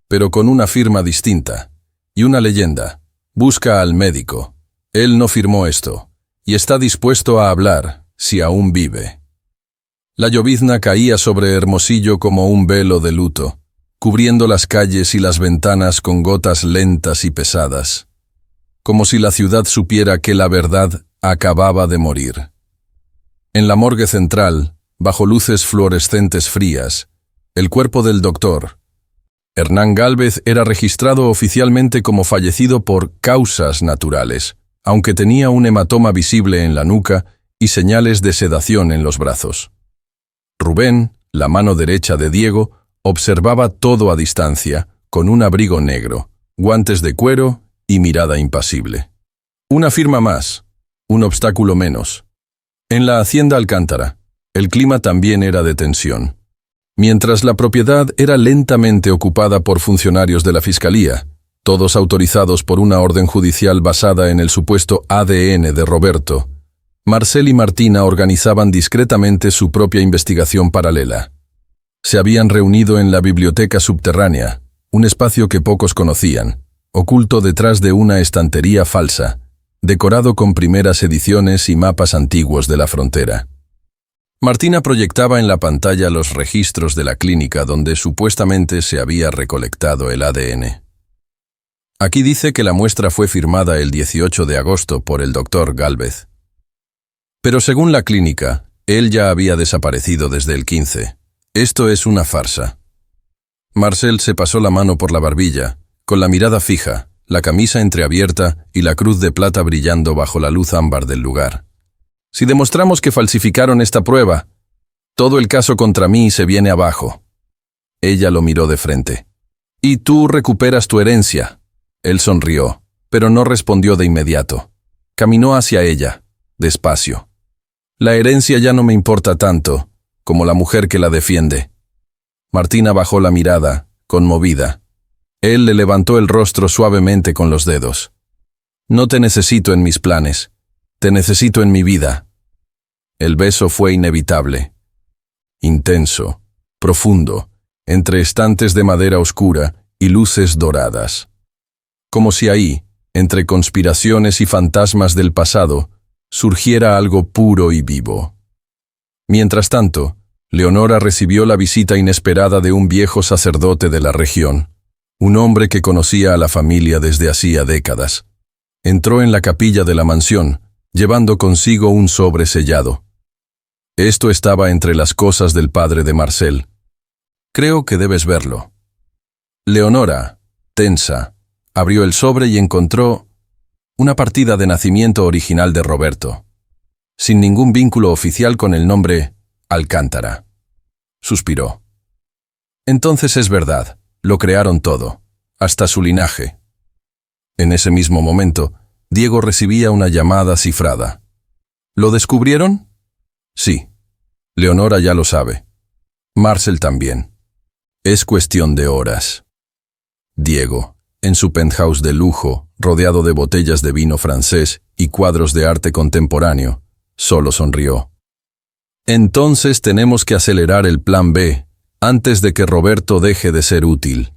pero con una firma distinta. Y una leyenda: «Busca al médico. Él no firmó esto, y está dispuesto a hablar, si aún vive». La llovizna caía sobre Hermosillo como un velo de luto, cubriendo las calles y las ventanas con gotas lentas y pesadas, como si la ciudad supiera que la verdad acababa de morir. En la morgue central, bajo luces fluorescentes frías, el cuerpo del doctor Hernán Gálvez era registrado oficialmente como fallecido por causas naturales, aunque tenía un hematoma visible en la nuca y señales de sedación en los brazos. Rubén, la mano derecha de Diego, observaba todo a distancia, con un abrigo negro, guantes de cuero y mirada impasible. Una firma más, un obstáculo menos. En la hacienda Alcántara, el clima también era de tensión. Mientras la propiedad era lentamente ocupada por funcionarios de la Fiscalía, todos autorizados por una orden judicial basada en el supuesto ADN de Roberto, Marcel y Martina organizaban discretamente su propia investigación paralela. Se habían reunido en la biblioteca subterránea, un espacio que pocos conocían, oculto detrás de una estantería falsa, decorado con primeras ediciones y mapas antiguos de la frontera. Martina proyectaba en la pantalla los registros de la clínica donde supuestamente se había recolectado el ADN. Aquí dice que la muestra fue firmada el 18 de agosto por el doctor Gálvez. Pero según la clínica, él ya había desaparecido desde el 15. Esto es una farsa. Marcel se pasó la mano por la barbilla, con la mirada fija, la camisa entreabierta y la cruz de plata brillando bajo la luz ámbar del lugar. Si demostramos que falsificaron esta prueba, todo el caso contra mí se viene abajo. Ella lo miró de frente. «Y tú recuperas tu herencia». Él sonrió, pero no respondió de inmediato. Caminó hacia ella, despacio. «La herencia ya no me importa tanto, como la mujer que la defiende». Martina bajó la mirada, conmovida. Él le levantó el rostro suavemente con los dedos. «No te necesito en mis planes. Te necesito en mi vida». El beso fue inevitable. Intenso, profundo, entre estantes de madera oscura y luces doradas. Como si ahí, entre conspiraciones y fantasmas del pasado, surgiera algo puro y vivo. Mientras tanto, Leonora recibió la visita inesperada de un viejo sacerdote de la región, un hombre que conocía a la familia desde hacía décadas. Entró en la capilla de la mansión, llevando consigo un sobre sellado. Esto estaba entre las cosas del padre de Marcel. «Creo que debes verlo». Leonora, tensa, abrió el sobre y encontró una partida de nacimiento original de Roberto, sin ningún vínculo oficial con el nombre Alcántara. Suspiró. «Entonces es verdad, lo crearon todo, hasta su linaje». En ese mismo momento, Diego recibía una llamada cifrada. «¿Lo descubrieron?» «Sí. Leonora ya lo sabe. Marcel también. Es cuestión de horas». Diego, en su penthouse de lujo, rodeado de botellas de vino francés y cuadros de arte contemporáneo, solo sonrió. «Entonces tenemos que acelerar el plan B, antes de que Roberto deje de ser útil».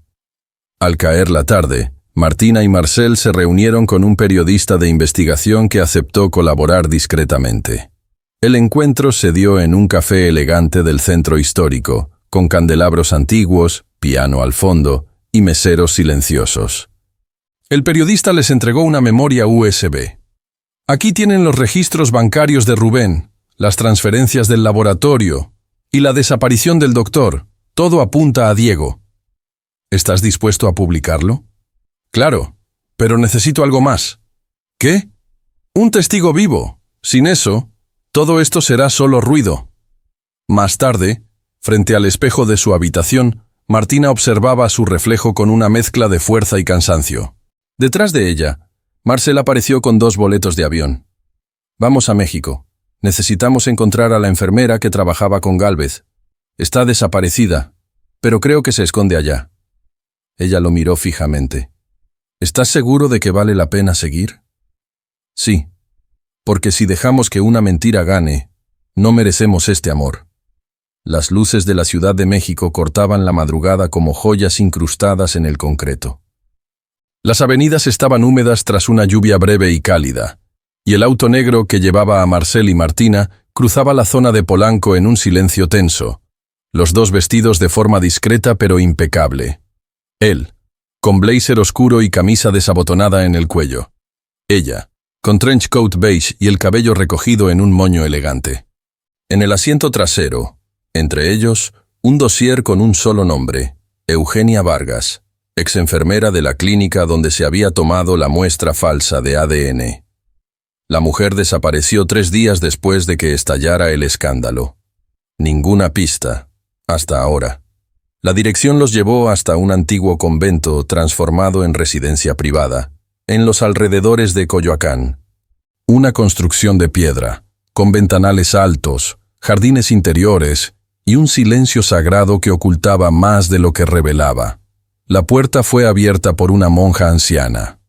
Al caer la tarde, Martina y Marcel se reunieron con un periodista de investigación que aceptó colaborar discretamente. El encuentro se dio en un café elegante del centro histórico, con candelabros antiguos, piano al fondo y meseros silenciosos. El periodista les entregó una memoria USB. «Aquí tienen los registros bancarios de Rubén, las transferencias del laboratorio y la desaparición del doctor. Todo apunta a Diego». «¿Estás dispuesto a publicarlo?» «Claro, pero necesito algo más». «¿Qué?» «Un testigo vivo. Sin eso, Todo esto será solo ruido. Más tarde, frente al espejo de su habitación, Martina observaba su reflejo con una mezcla de fuerza y cansancio. Detrás de ella, Marcel apareció con 2 boletos de avión. Vamos a México. Necesitamos encontrar a la enfermera que trabajaba con Gálvez. Está desaparecida, pero creo que se esconde allá. Ella lo miró fijamente. ¿Estás seguro de que vale la pena seguir? Sí, porque si dejamos que una mentira gane, no merecemos este amor. Las luces de la Ciudad de México cortaban la madrugada como joyas incrustadas en el concreto. Las avenidas estaban húmedas tras una lluvia breve y cálida, y el auto negro que llevaba a Marcel y Martina cruzaba la zona de Polanco en un silencio tenso, los 2 vestidos de forma discreta pero impecable. Él, con blazer oscuro y camisa desabotonada en el cuello. Ella, con trench coat beige y el cabello recogido en un moño elegante. En el asiento trasero, entre ellos, un dossier con un solo nombre, Eugenia Vargas, exenfermera de la clínica donde se había tomado la muestra falsa de ADN. La mujer desapareció 3 días después de que estallara el escándalo. Ninguna pista, hasta ahora. La dirección los llevó hasta un antiguo convento transformado en residencia privada, en los alrededores de Coyoacán. Una construcción de piedra, con ventanales altos, jardines interiores y un silencio sagrado que ocultaba más de lo que revelaba. La puerta fue abierta por una monja anciana.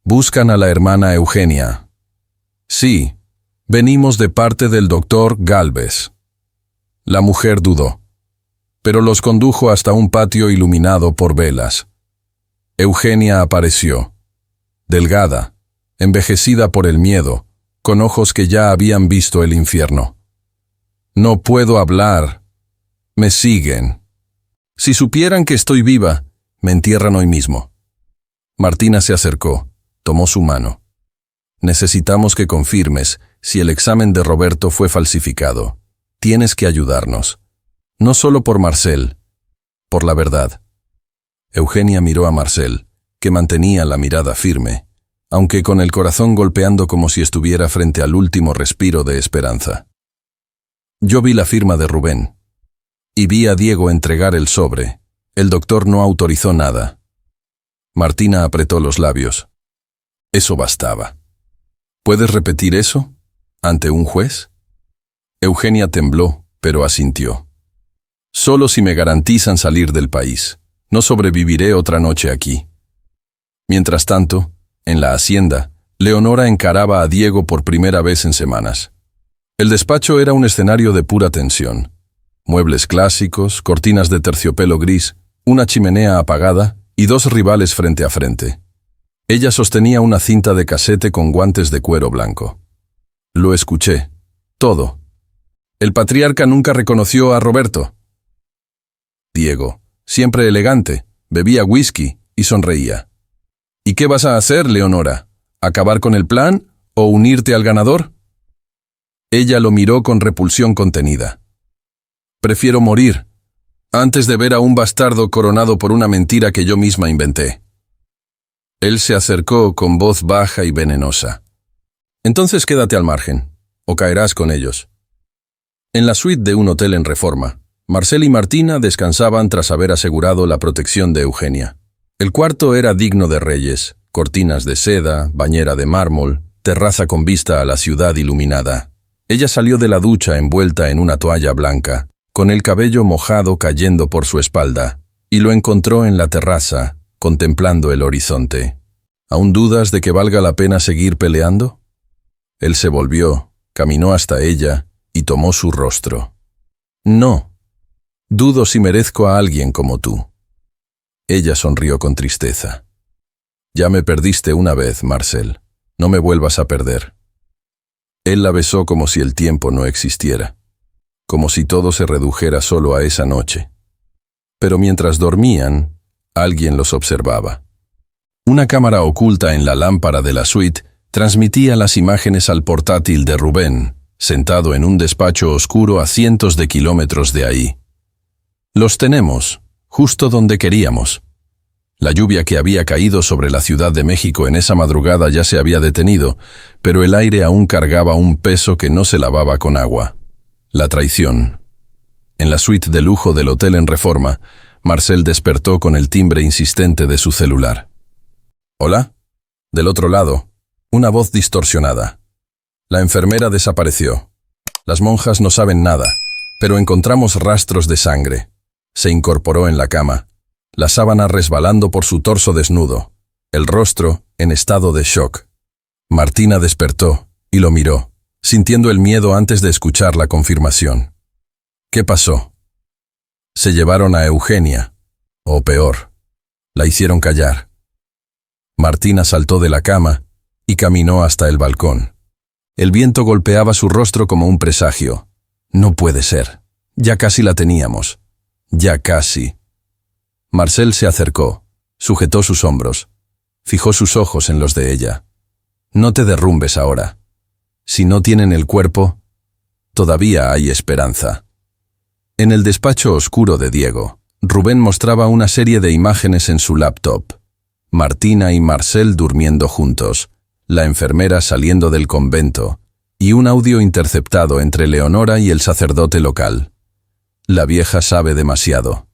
Buscan a la hermana Eugenia. Sí, venimos de parte del doctor Gálvez. La mujer dudó, pero los condujo hasta un patio iluminado por velas. Eugenia apareció, delgada, envejecida por el miedo, con ojos que ya habían visto el infierno. No puedo hablar. Me siguen. Si supieran que estoy viva, me entierran hoy mismo. Martina se acercó, tomó su mano. Necesitamos que confirmes si el examen de Roberto fue falsificado. Tienes que ayudarnos. No solo por Marcel, por la verdad. Eugenia miró a Marcel, que mantenía la mirada firme, aunque con el corazón golpeando como si estuviera frente al último respiro de esperanza. Yo vi la firma de Rubén. Y vi a Diego entregar el sobre. El doctor no autorizó nada. Martina apretó los labios. Eso bastaba. ¿Puedes repetir eso? ¿Ante un juez? Eugenia tembló, pero asintió. Solo si me garantizan salir del país. No sobreviviré otra noche aquí. Mientras tanto, en la hacienda, Leonora encaraba a Diego por primera vez en semanas. El despacho era un escenario de pura tensión. Muebles clásicos, cortinas de terciopelo gris, una chimenea apagada y 2 rivales frente a frente. Ella sostenía una cinta de casete con guantes de cuero blanco. Lo escuché. Todo. El patriarca nunca reconoció a Roberto. Diego, siempre elegante, bebía whisky y sonreía. ¿Y qué vas a hacer, Leonora? ¿Acabar con el plan o unirte al ganador? Ella lo miró con repulsión contenida. Prefiero morir, antes de ver a un bastardo coronado por una mentira que yo misma inventé. Él se acercó con voz baja y venenosa. Entonces quédate al margen, o caerás con ellos. En la suite de un hotel en Reforma, Marcel y Martina descansaban tras haber asegurado la protección de Eugenia. El cuarto era digno de reyes, cortinas de seda, bañera de mármol, terraza con vista a la ciudad iluminada. Ella salió de la ducha envuelta en una toalla blanca, con el cabello mojado cayendo por su espalda, y lo encontró en la terraza, contemplando el horizonte. ¿Aún dudas de que valga la pena seguir peleando? Él se volvió, caminó hasta ella y tomó su rostro. No, dudo si merezco a alguien como tú. Ella sonrió con tristeza. Ya me perdiste una vez, Marcel. No me vuelvas a perder. Él la besó como si el tiempo no existiera, como si todo se redujera solo a esa noche. Pero mientras dormían, alguien los observaba. Una cámara oculta en la lámpara de la suite transmitía las imágenes al portátil de Rubén, sentado en un despacho oscuro a cientos de kilómetros de ahí. Los tenemos, justo donde queríamos. La lluvia que había caído sobre la Ciudad de México en esa madrugada ya se había detenido, pero el aire aún cargaba un peso que no se lavaba con agua. La traición. En la suite de lujo del hotel en Reforma, Marcel despertó con el timbre insistente de su celular. ¿Hola? Del otro lado, una voz distorsionada. La enfermera desapareció. Las monjas no saben nada, pero encontramos rastros de sangre. Se incorporó en la cama, la sábana resbalando por su torso desnudo, el rostro en estado de shock. Martina despertó y lo miró, sintiendo el miedo antes de escuchar la confirmación. ¿Qué pasó? Se llevaron a Eugenia, o peor, la hicieron callar. Martina saltó de la cama y caminó hasta el balcón. El viento golpeaba su rostro como un presagio. No puede ser. Ya casi la teníamos. Ya casi. Marcel se acercó, sujetó sus hombros, fijó sus ojos en los de ella. No te derrumbes ahora. Si no tienen el cuerpo, todavía hay esperanza. En el despacho oscuro de Diego, Rubén mostraba una serie de imágenes en su laptop. Martina y Marcel durmiendo juntos, la enfermera saliendo del convento, y un audio interceptado entre Leonora y el sacerdote local. La vieja sabe demasiado.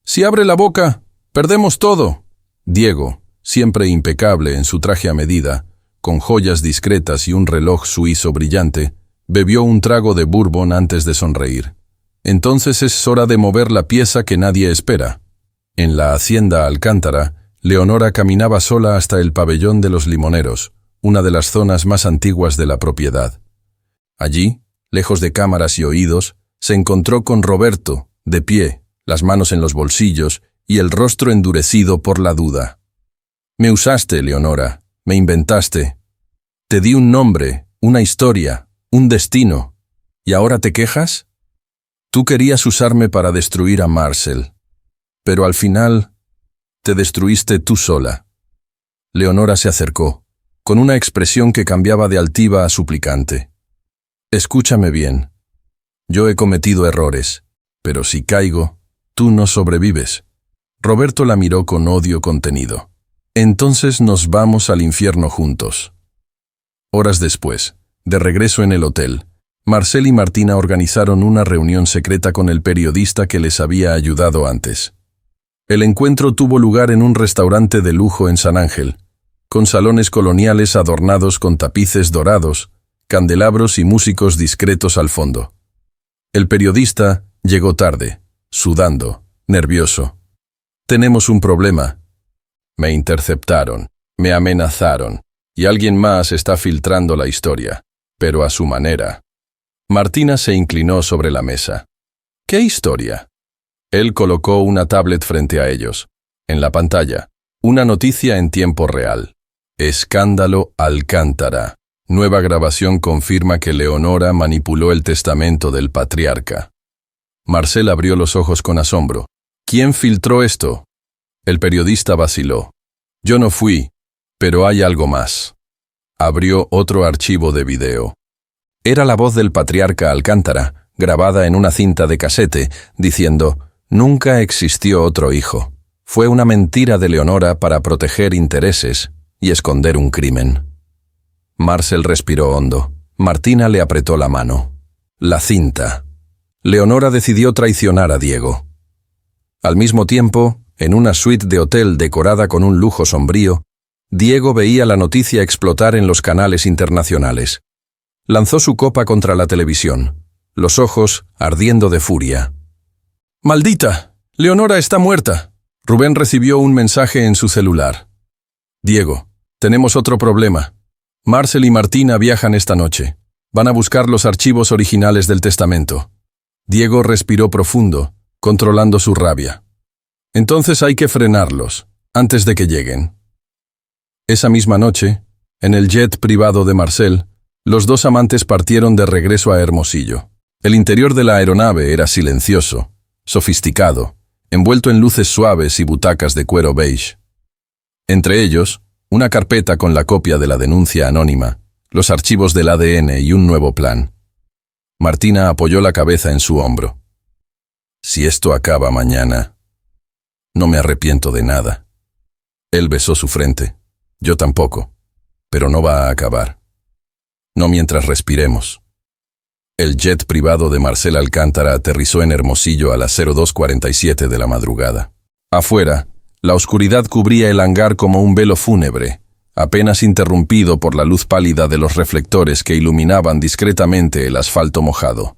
«Si abre la boca, perdemos todo». Diego, siempre impecable en su traje a medida, con joyas discretas y un reloj suizo brillante, bebió un trago de bourbon antes de sonreír. Entonces es hora de mover la pieza que nadie espera. En la hacienda Alcántara, Leonora caminaba sola hasta el pabellón de los limoneros, una de las zonas más antiguas de la propiedad. Allí, lejos de cámaras y oídos, se encontró con Roberto, de pie, las manos en los bolsillos y el rostro endurecido por la duda. «Me usaste, Leonora, me inventaste. Te di un nombre, una historia, un destino. ¿Y ahora te quejas? Tú querías usarme para destruir a Marcel. Pero al final, te destruiste tú sola». Leonora se acercó, con una expresión que cambiaba de altiva a suplicante. «Escúchame bien. Yo he cometido errores, pero si caigo, tú no sobrevives». Roberto la miró con odio contenido. «Entonces nos vamos al infierno juntos». Horas después, de regreso en el hotel, Marcel y Martina organizaron una reunión secreta con el periodista que les había ayudado antes. El encuentro tuvo lugar en un restaurante de lujo en San Ángel, con salones coloniales adornados con tapices dorados, candelabros y músicos discretos al fondo. El periodista llegó tarde, sudando, nervioso. «Tenemos un problema. Me interceptaron, me amenazaron, y alguien más está filtrando la historia, pero a su manera». Martina se inclinó sobre la mesa. «¿Qué historia?». Él colocó una tablet frente a ellos. En la pantalla, una noticia en tiempo real. «Escándalo Alcántara. Nueva grabación confirma que Leonora manipuló el testamento del patriarca». Marcel abrió los ojos con asombro. «¿Quién filtró esto?». El periodista vaciló. «Yo no fui, pero hay algo más». Abrió otro archivo de video. Era la voz del patriarca Alcántara, grabada en una cinta de casete, diciendo: «Nunca existió otro hijo. Fue una mentira de Leonora para proteger intereses y esconder un crimen». Marcel respiró hondo. Martina le apretó la mano. La cinta. Leonora decidió traicionar a Diego. Al mismo tiempo, en una suite de hotel decorada con un lujo sombrío, Diego veía la noticia explotar en los canales internacionales. Lanzó su copa contra la televisión, los ojos ardiendo de furia. «¡Maldita! Leonora está muerta». Rubén recibió un mensaje en su celular. «Diego, tenemos otro problema. Marcel y Martina viajan esta noche. Van a buscar los archivos originales del testamento». Diego respiró profundo, controlando su rabia. «Entonces hay que frenarlos, antes de que lleguen». Esa misma noche, en el jet privado de Marcel, los dos amantes partieron de regreso a Hermosillo. El interior de la aeronave era silencioso, sofisticado, envuelto en luces suaves y butacas de cuero beige. Entre ellos, una carpeta con la copia de la denuncia anónima, los archivos del ADN y un nuevo plan. Martina apoyó la cabeza en su hombro. «Si esto acaba mañana, no me arrepiento de nada». Él besó su frente. Yo tampoco. Pero no va a acabar. No mientras respiremos. El jet privado de Marcel Alcántara aterrizó en Hermosillo a las 02:47 de la madrugada. Afuera, la oscuridad cubría el hangar como un velo fúnebre, apenas interrumpido por la luz pálida de los reflectores que iluminaban discretamente el asfalto mojado.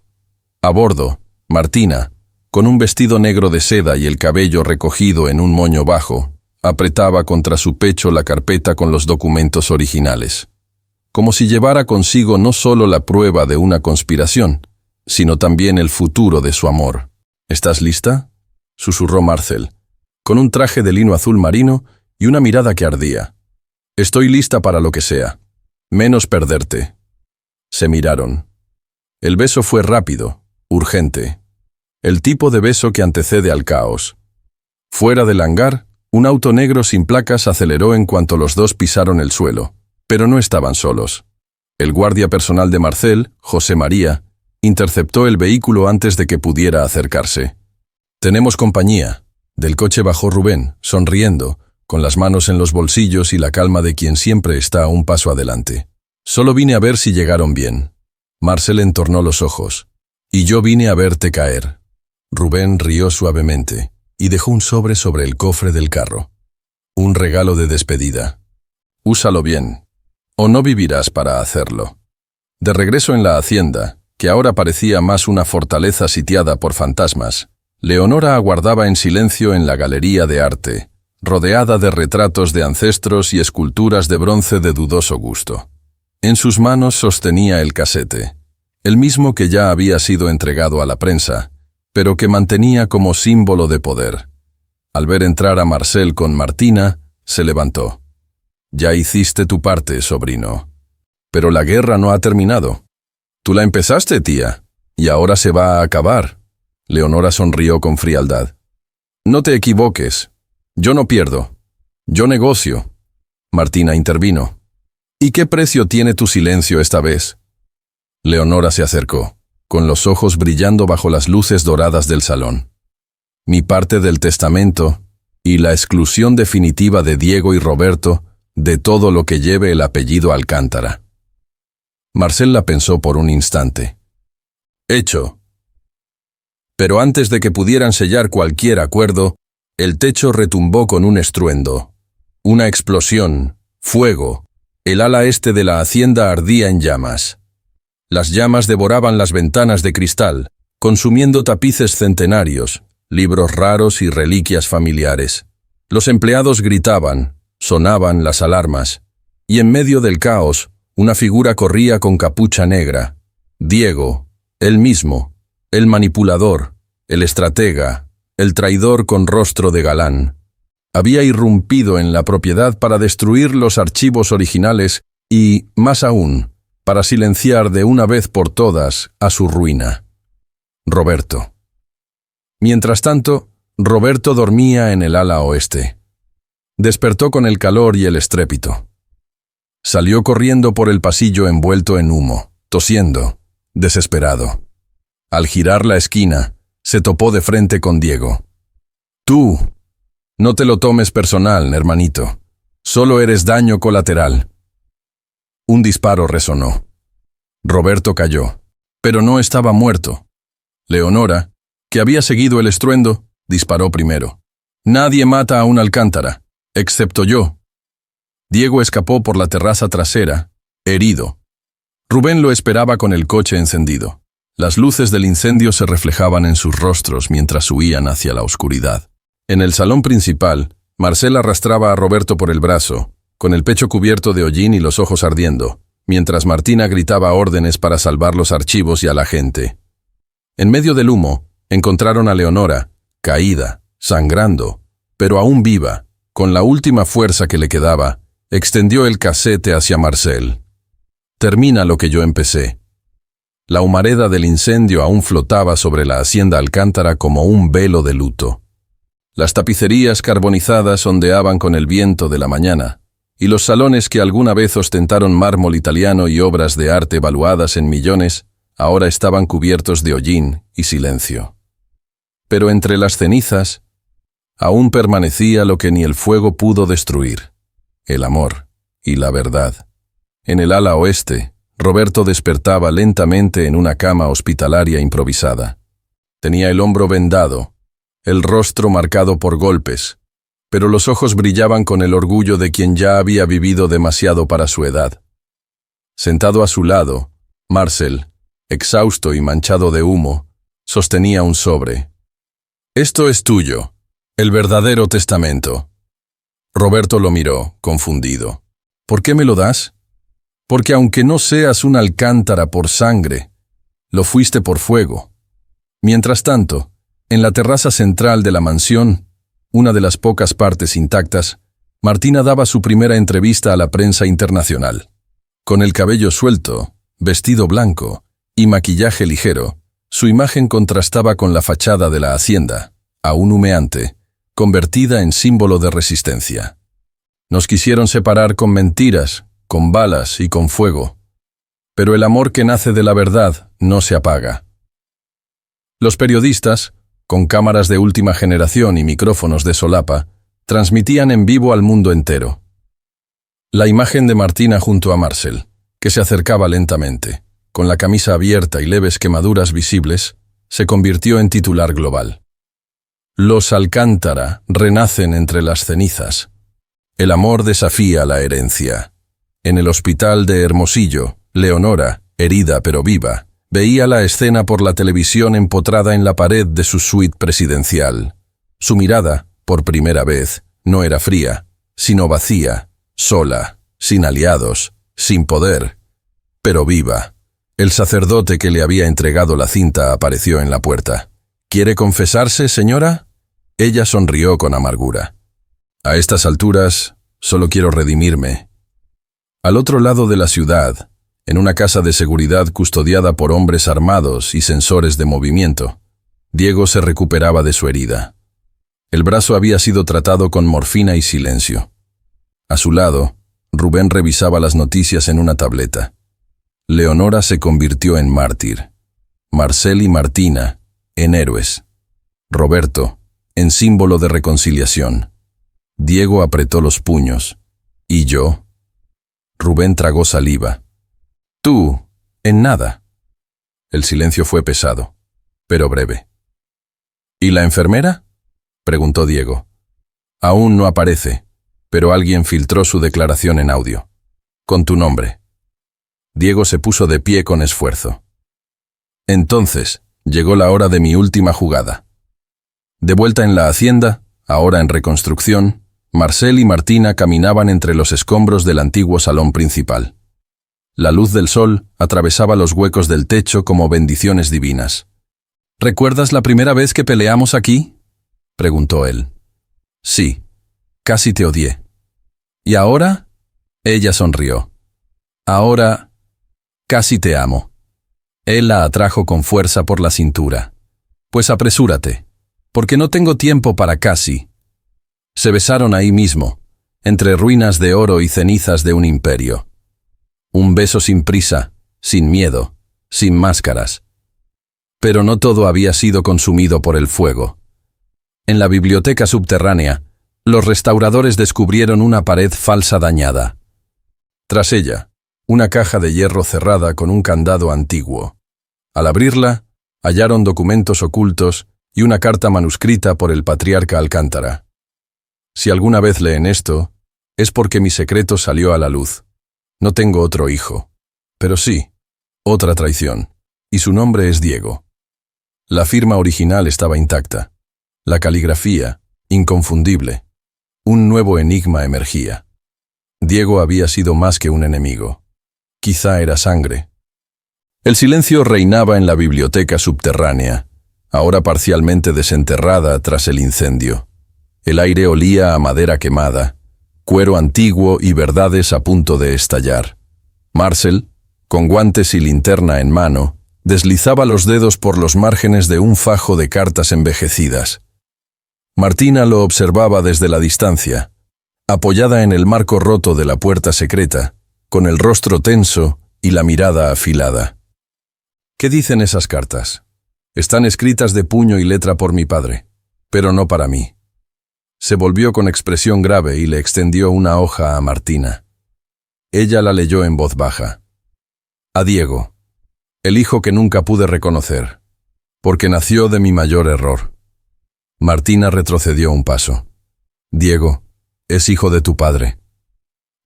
A bordo, Martina, con un vestido negro de seda y el cabello recogido en un moño bajo, apretaba contra su pecho la carpeta con los documentos originales, como si llevara consigo no solo la prueba de una conspiración, sino también el futuro de su amor. «¿Estás lista?», susurró Marcel, con un traje de lino azul marino y una mirada que ardía. «Estoy lista para lo que sea, menos perderte». Se miraron. El beso fue rápido, urgente, el tipo de beso que antecede al caos. Fuera del hangar, un auto negro sin placas aceleró en cuanto los dos pisaron el suelo, pero no estaban solos. El guardia personal de Marcel, José María, interceptó el vehículo antes de que pudiera acercarse. «Tenemos compañía». Del coche bajó Rubén, sonriendo, con las manos en los bolsillos y la calma de quien siempre está un paso adelante. «Solo vine a ver si llegaron bien». Marcel entornó los ojos. «Y yo vine a verte caer». Rubén rió suavemente y dejó un sobre el cofre del carro. «Un regalo de despedida. Úsalo bien, o no vivirás para hacerlo». De regreso en la hacienda, que ahora parecía más una fortaleza sitiada por fantasmas, Leonora aguardaba en silencio en la galería de arte, rodeada de retratos de ancestros y esculturas de bronce de dudoso gusto. En sus manos sostenía el casete, el mismo que ya había sido entregado a la prensa, pero que mantenía como símbolo de poder. Al ver entrar a Marcel con Martina, se levantó. «Ya hiciste tu parte, sobrino. Pero la guerra no ha terminado. Tú la empezaste, tía, y ahora se va a acabar». Leonora sonrió con frialdad. «No te equivoques. Yo no pierdo. Yo negocio». Martina intervino. «¿Y qué precio tiene tu silencio esta vez?». Leonora se acercó, con los ojos brillando bajo las luces doradas del salón. «Mi parte del testamento y la exclusión definitiva de Diego y Roberto de todo lo que lleve el apellido Alcántara». Marcel la pensó por un instante. «Hecho». Pero antes de que pudieran sellar cualquier acuerdo, el techo retumbó con un estruendo. Una explosión, fuego. El ala este de la hacienda ardía en llamas. Las llamas devoraban las ventanas de cristal, consumiendo tapices centenarios, libros raros y reliquias familiares. Los empleados gritaban, sonaban las alarmas, y en medio del caos, una figura corría con capucha negra. Diego, él mismo, el manipulador, el estratega, el traidor con rostro de galán. Había irrumpido en la propiedad para destruir los archivos originales y, más aún, para silenciar de una vez por todas a su ruina. Roberto. Mientras tanto, Roberto dormía en el ala oeste. Despertó con el calor y el estrépito. Salió corriendo por el pasillo envuelto en humo, tosiendo, desesperado. Al girar la esquina, se topó de frente con Diego. «Tú, no te lo tomes personal, hermanito. Solo eres daño colateral». Un disparo resonó. Roberto cayó, pero no estaba muerto. Leonora, que había seguido el estruendo, disparó primero. «Nadie mata a un Alcántara, excepto yo». Diego escapó por la terraza trasera, herido. Rubén lo esperaba con el coche encendido. Las luces del incendio se reflejaban en sus rostros mientras huían hacia la oscuridad. En el salón principal, Marcel arrastraba a Roberto por el brazo, con el pecho cubierto de hollín y los ojos ardiendo, mientras Martina gritaba órdenes para salvar los archivos y a la gente. En medio del humo, encontraron a Leonora, caída, sangrando, pero aún viva, con la última fuerza que le quedaba, extendió el casete hacia Marcel. «Termina lo que yo empecé». La humareda del incendio aún flotaba sobre la hacienda Alcántara como un velo de luto. Las tapicerías carbonizadas ondeaban con el viento de la mañana, y los salones que alguna vez ostentaron mármol italiano y obras de arte valuadas en millones, ahora estaban cubiertos de hollín y silencio. Pero entre las cenizas, Aún permanecía lo que ni el fuego pudo destruir: el amor y la verdad. En el ala oeste, Roberto despertaba lentamente en una cama hospitalaria improvisada. Tenía el hombro vendado, el rostro marcado por golpes, pero los ojos brillaban con el orgullo de quien ya había vivido demasiado para su edad. Sentado a su lado, Marcel, exhausto y manchado de humo, sostenía un sobre. «Esto es tuyo, el verdadero testamento». Roberto lo miró, confundido. «¿Por qué me lo das?» «Porque aunque no seas un alcántara por sangre, lo fuiste por fuego». Mientras tanto, en la terraza central de la mansión, una de las pocas partes intactas, Martina daba su primera entrevista a la prensa internacional. Con el cabello suelto, vestido blanco y maquillaje ligero, su imagen contrastaba con la fachada de la hacienda, aún humeante, convertida en símbolo de resistencia. Nos quisieron separar con mentiras, con balas y con fuego. Pero el amor que nace de la verdad no se apaga. Los periodistas, con cámaras de última generación y micrófonos de solapa, transmitían en vivo al mundo entero. La imagen de Martina junto a Marcel, que se acercaba lentamente, con la camisa abierta y leves quemaduras visibles, se convirtió en titular global. Los Alcántara renacen entre las cenizas. El amor desafía la herencia. En el hospital de Hermosillo, Leonora, herida pero viva, veía la escena por la televisión empotrada en la pared de su suite presidencial. Su mirada, por primera vez, no era fría, sino vacía, sola, sin aliados, sin poder, pero viva. El sacerdote que le había entregado la cinta apareció en la puerta. «¿Quiere confesarse, señora?» Ella sonrió con amargura. «A estas alturas, solo quiero redimirme». Al otro lado de la ciudad, en una casa de seguridad custodiada por hombres armados y sensores de movimiento, Diego se recuperaba de su herida. El brazo había sido tratado con morfina y silencio. A su lado, Rubén revisaba las noticias en una tableta. Leonora se convirtió en mártir. Marcel y Martina, en héroes. Roberto, en símbolo de reconciliación. Diego apretó los puños. ¿Y yo? Rubén tragó saliva. Tú, en nada. El silencio fue pesado, pero breve. ¿Y la enfermera?, preguntó Diego. Aún no aparece, pero alguien filtró su declaración en audio. Con tu nombre. Diego se puso de pie con esfuerzo. Entonces, llegó la hora de mi última jugada. De vuelta en la hacienda, ahora en reconstrucción, Marcel y Martina caminaban entre los escombros del antiguo salón principal. La luz del sol atravesaba los huecos del techo como bendiciones divinas. «¿Recuerdas la primera vez que peleamos aquí?», preguntó él. «Sí, casi te odié». «¿Y ahora?», ella sonrió. «Ahora, casi te amo». Él la atrajo con fuerza por la cintura. «Pues apresúrate, porque no tengo tiempo para casi». Se besaron ahí mismo, entre ruinas de oro y cenizas de un imperio. Un beso sin prisa, sin miedo, sin máscaras. Pero no todo había sido consumido por el fuego. En la biblioteca subterránea, los restauradores descubrieron una pared falsa dañada. Tras ella, una caja de hierro cerrada con un candado antiguo. Al abrirla, hallaron documentos ocultos y una carta manuscrita por el patriarca Alcántara. Si alguna vez leen esto, es porque mi secreto salió a la luz. No tengo otro hijo, pero sí, otra traición, y su nombre es Diego. La firma original estaba intacta, la caligrafía, inconfundible. Un nuevo enigma emergía. Diego había sido más que un enemigo. Quizá era sangre. El silencio reinaba en la biblioteca subterránea, ahora parcialmente desenterrada tras el incendio. El aire olía a madera quemada, cuero antiguo y verdades a punto de estallar. Marcel, con guantes y linterna en mano, deslizaba los dedos por los márgenes de un fajo de cartas envejecidas. Martina lo observaba desde la distancia, apoyada en el marco roto de la puerta secreta, con el rostro tenso y la mirada afilada. ¿Qué dicen esas cartas? Están escritas de puño y letra por mi padre, pero no para mí. Se volvió con expresión grave y le extendió una hoja a Martina. Ella la leyó en voz baja. A Diego, el hijo que nunca pude reconocer, porque nació de mi mayor error. Martina retrocedió un paso. Diego, es hijo de tu padre.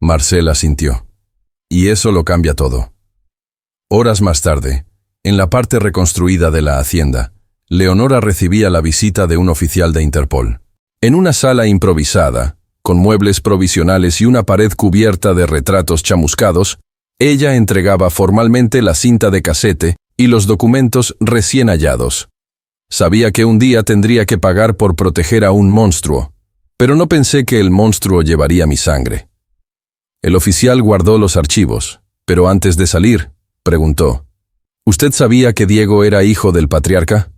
Marcel asintió. Y eso lo cambia todo. Horas más tarde, en la parte reconstruida de la hacienda, Leonora recibía la visita de un oficial de Interpol. En una sala improvisada, con muebles provisionales y una pared cubierta de retratos chamuscados, ella entregaba formalmente la cinta de casete y los documentos recién hallados. Sabía que un día tendría que pagar por proteger a un monstruo, pero no pensé que el monstruo llevaría mi sangre. El oficial guardó los archivos, pero antes de salir, preguntó, ¿usted sabía que Diego era hijo del patriarca?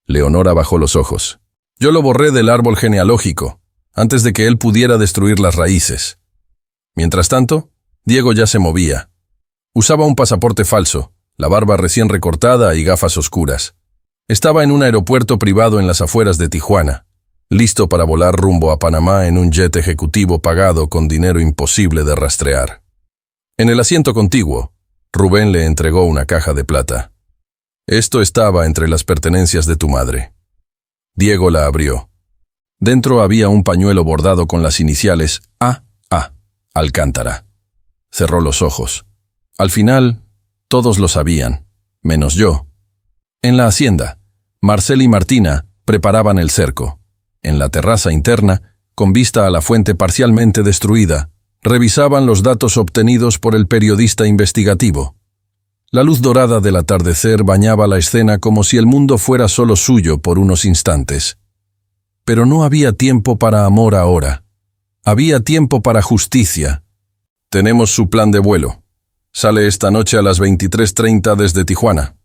Leonora bajó los ojos. Yo lo borré del árbol genealógico, antes de que él pudiera destruir las raíces. Mientras tanto, Diego ya se movía. Usaba un pasaporte falso, la barba recién recortada y gafas oscuras. Estaba en un aeropuerto privado en las afueras de Tijuana, listo para volar rumbo a Panamá en un jet ejecutivo pagado con dinero imposible de rastrear. En el asiento contiguo, Rubén le entregó una caja de plata. Esto estaba entre las pertenencias de tu madre. Diego la abrió. Dentro había un pañuelo bordado con las iniciales A.A. Alcántara. Cerró los ojos. Al final, todos lo sabían, menos yo. En la hacienda, Marcel y Martina preparaban el cerco. En la terraza interna, con vista a la fuente parcialmente destruida, revisaban los datos obtenidos por el periodista investigativo. La luz dorada del atardecer bañaba la escena como si el mundo fuera solo suyo por unos instantes. Pero no había tiempo para amor ahora. Había tiempo para justicia. Tenemos su plan de vuelo. Sale esta noche a las 23:30 desde Tijuana.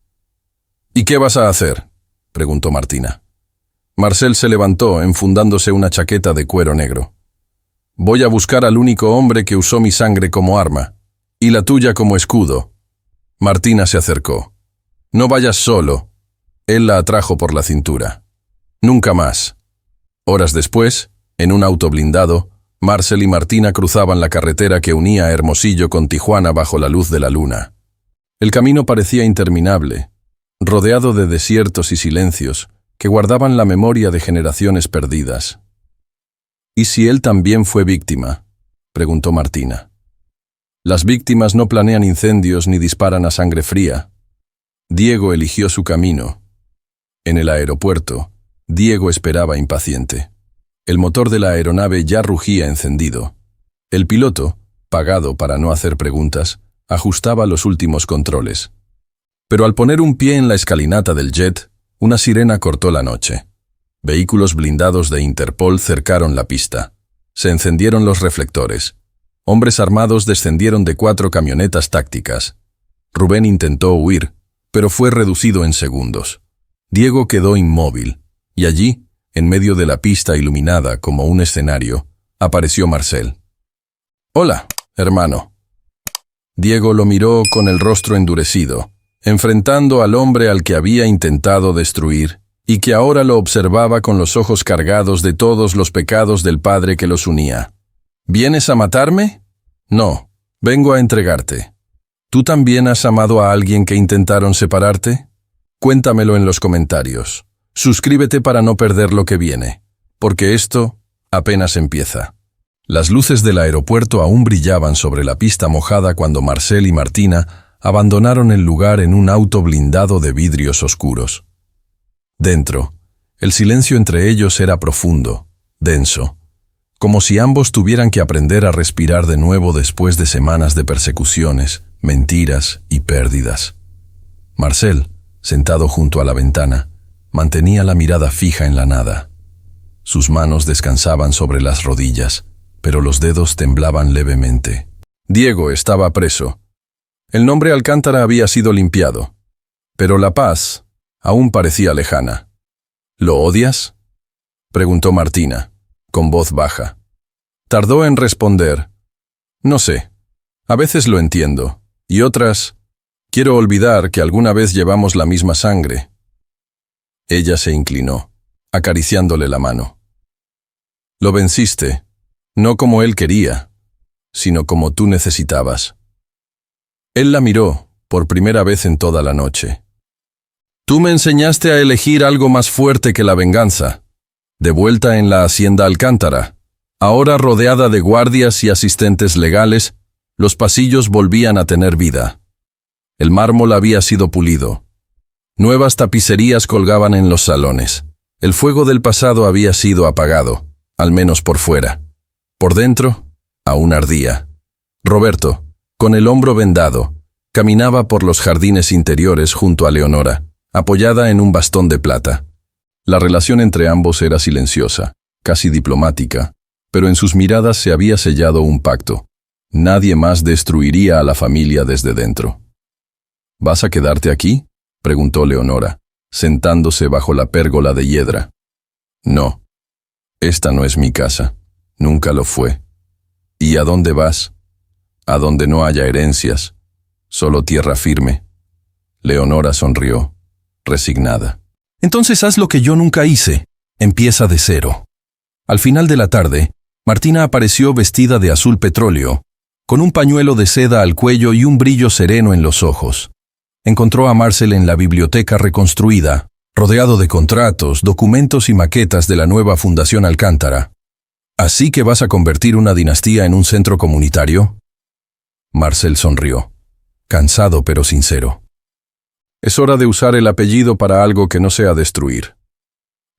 ¿Y qué vas a hacer?, preguntó Martina. Marcel se levantó, enfundándose una chaqueta de cuero negro. Voy a buscar al único hombre que usó mi sangre como arma, y la tuya como escudo. Martina se acercó. No vayas solo. Él la atrajo por la cintura. Nunca más. Horas después, en un auto blindado, Marcel y Martina cruzaban la carretera que unía a Hermosillo con Tijuana bajo la luz de la luna. El camino parecía interminable, rodeado de desiertos y silencios que guardaban la memoria de generaciones perdidas. ¿Y si él también fue víctima?, preguntó Martina. Las víctimas no planean incendios ni disparan a sangre fría. Diego eligió su camino. En el aeropuerto, Diego esperaba impaciente. El motor de la aeronave ya rugía encendido. El piloto, pagado para no hacer preguntas, ajustaba los últimos controles. Pero al poner un pie en la escalinata del jet, una sirena cortó la noche. Vehículos blindados de Interpol cercaron la pista. Se encendieron los reflectores. Hombres armados descendieron de 4 camionetas tácticas. Rubén intentó huir, pero fue reducido en segundos. Diego quedó inmóvil, y allí, en medio de la pista iluminada como un escenario, apareció Marcel. «Hola, hermano». Diego lo miró con el rostro endurecido, enfrentando al hombre al que había intentado destruir, y que ahora lo observaba con los ojos cargados de todos los pecados del padre que los unía. ¿Vienes a matarme? No, vengo a entregarte. ¿Tú también has amado a alguien que intentaron separarte? Cuéntamelo en los comentarios. Suscríbete para no perder lo que viene, porque esto apenas empieza. Las luces del aeropuerto aún brillaban sobre la pista mojada cuando Marcel y Martina abandonaron el lugar en un auto blindado de vidrios oscuros. Dentro, el silencio entre ellos era profundo, denso, como si ambos tuvieran que aprender a respirar de nuevo después de semanas de persecuciones, mentiras y pérdidas. Marcel, sentado junto a la ventana, mantenía la mirada fija en la nada. Sus manos descansaban sobre las rodillas, pero los dedos temblaban levemente. Diego estaba preso. El nombre Alcántara había sido limpiado, pero la paz aún parecía lejana. ¿Lo odias?, preguntó Martina, con voz baja. Tardó en responder. No sé. A veces lo entiendo, y otras, quiero olvidar que alguna vez llevamos la misma sangre. Ella se inclinó, acariciándole la mano. Lo venciste, no como él quería, sino como tú necesitabas. Él la miró, por primera vez en toda la noche. Tú me enseñaste a elegir algo más fuerte que la venganza. De vuelta en la hacienda Alcántara, ahora rodeada de guardias y asistentes legales, los pasillos volvían a tener vida. El mármol había sido pulido. Nuevas tapicerías colgaban en los salones. El fuego del pasado había sido apagado, al menos por fuera. Por dentro, aún ardía. Roberto, con el hombro vendado, caminaba por los jardines interiores junto a Leonora, apoyada en un bastón de plata. La relación entre ambos era silenciosa, casi diplomática, pero en sus miradas se había sellado un pacto. Nadie más destruiría a la familia desde dentro. ¿Vas a quedarte aquí?, preguntó Leonora, sentándose bajo la pérgola de hiedra. No. Esta no es mi casa. Nunca lo fue. ¿Y a dónde vas? A donde no haya herencias, solo tierra firme. Leonora sonrió, resignada. Entonces haz lo que yo nunca hice. Empieza de cero. Al final de la tarde, Martina apareció vestida de azul petróleo, con un pañuelo de seda al cuello y un brillo sereno en los ojos. Encontró a Marcel en la biblioteca reconstruida, rodeado de contratos, documentos y maquetas de la nueva Fundación Alcántara. ¿Así que vas a convertir una dinastía en un centro comunitario? Marcel sonrió, cansado pero sincero. Es hora de usar el apellido para algo que no sea destruir.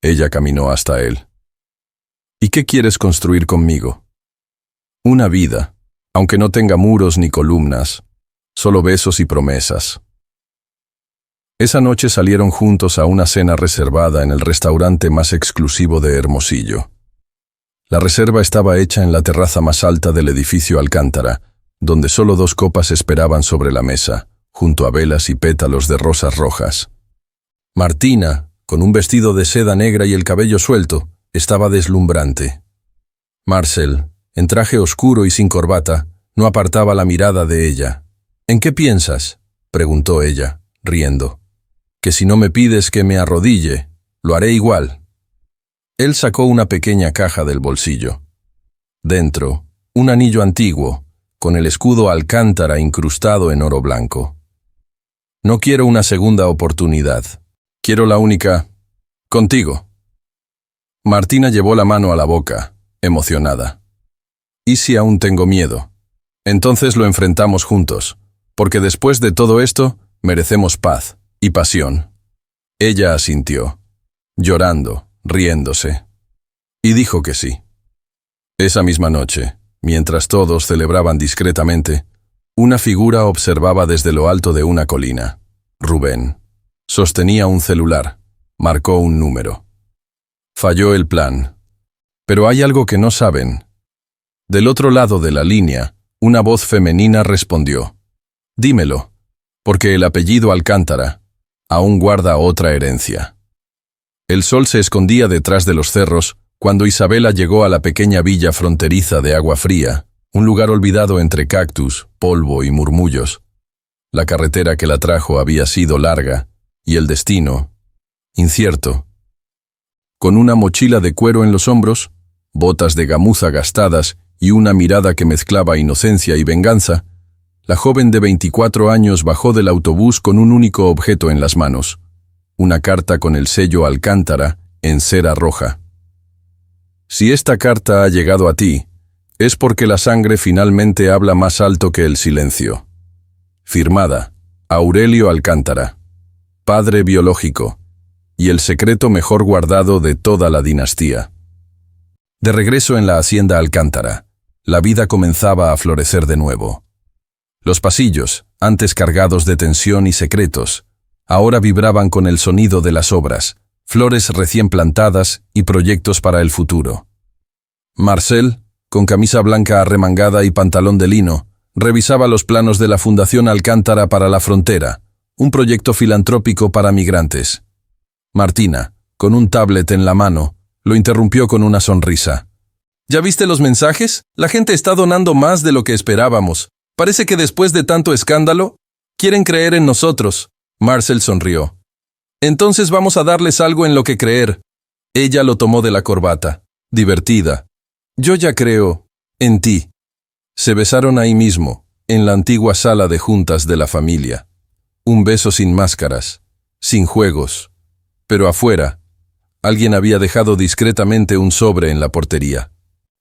Ella caminó hasta él. ¿Y qué quieres construir conmigo? Una vida, aunque no tenga muros ni columnas, solo besos y promesas. Esa noche salieron juntos a una cena reservada en el restaurante más exclusivo de Hermosillo. La reserva estaba hecha en la terraza más alta del edificio Alcántara, donde solo 2 copas esperaban sobre la mesa, junto a velas y pétalos de rosas rojas. Martina, con un vestido de seda negra y el cabello suelto, estaba deslumbrante. Marcel, en traje oscuro y sin corbata, no apartaba la mirada de ella. ¿En qué piensas?, preguntó ella, riendo. Que si no me pides que me arrodille, lo haré igual. Él sacó una pequeña caja del bolsillo. Dentro, un anillo antiguo, con el escudo Alcántara incrustado en oro blanco. No quiero una segunda oportunidad. Quiero la única, contigo. Martina llevó la mano a la boca, emocionada. ¿Y si aún tengo miedo? Entonces lo enfrentamos juntos, porque después de todo esto, merecemos paz y pasión. Ella asintió, llorando, riéndose, y dijo que sí. Esa misma noche, mientras todos celebraban discretamente, una figura observaba desde lo alto de una colina. Rubén. Sostenía un celular, marcó un número. Falló el plan. Pero hay algo que no saben. Del otro lado de la línea, una voz femenina respondió. Dímelo, porque el apellido Alcántara aún guarda otra herencia. El sol se escondía detrás de los cerros cuando Isabela llegó a la pequeña villa fronteriza de Agua Fría, un lugar olvidado entre cactus, polvo y murmullos. La carretera que la trajo había sido larga, y el destino, incierto. Con una mochila de cuero en los hombros, botas de gamuza gastadas y una mirada que mezclaba inocencia y venganza, la joven de 24 años bajó del autobús con un único objeto en las manos, una carta con el sello Alcántara en cera roja. Si esta carta ha llegado a ti, es porque la sangre finalmente habla más alto que el silencio. Firmada, Aurelio Alcántara, padre biológico, y el secreto mejor guardado de toda la dinastía. De regreso en la hacienda Alcántara, la vida comenzaba a florecer de nuevo. Los pasillos, antes cargados de tensión y secretos, ahora vibraban con el sonido de las obras, flores recién plantadas y proyectos para el futuro. Marcel, con camisa blanca arremangada y pantalón de lino, revisaba los planos de la Fundación Alcántara para la Frontera, un proyecto filantrópico para migrantes. Martina, con un tablet en la mano, lo interrumpió con una sonrisa. ¿Ya viste los mensajes? La gente está donando más de lo que esperábamos. Parece que después de tanto escándalo, quieren creer en nosotros. Marcel sonrió. Entonces vamos a darles algo en lo que creer. Ella lo tomó de la corbata, divertida, Yo ya creo en ti. Se besaron ahí mismo, en la antigua sala de juntas de la familia. Un beso sin máscaras, sin juegos. Pero afuera, alguien había dejado discretamente un sobre en la portería,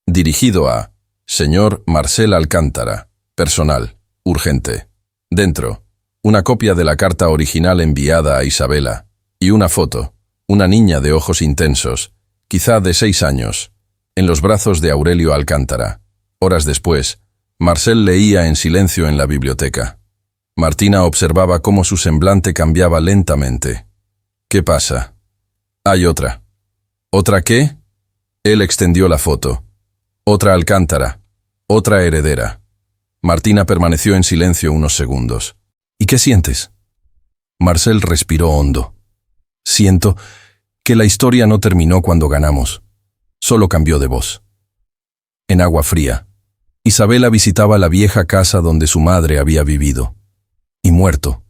dirigido a Señor Marcel Alcántara, personal, urgente. Dentro, una copia de la carta original enviada a Isabela, y una foto, una niña de ojos intensos, quizá de 6 años, en los brazos de Aurelio Alcántara. Horas después, Marcel leía en silencio en la biblioteca. Martina observaba cómo su semblante cambiaba lentamente. ¿Qué pasa? Hay otra. ¿Otra qué? Él extendió la foto. Otra Alcántara. Otra heredera. Martina permaneció en silencio unos segundos. ¿Y qué sientes? Marcel respiró hondo. Siento que la historia no terminó cuando ganamos. Solo cambió de voz. En Agua Fría, Isabela visitaba la vieja casa donde su madre había vivido. Y muerto.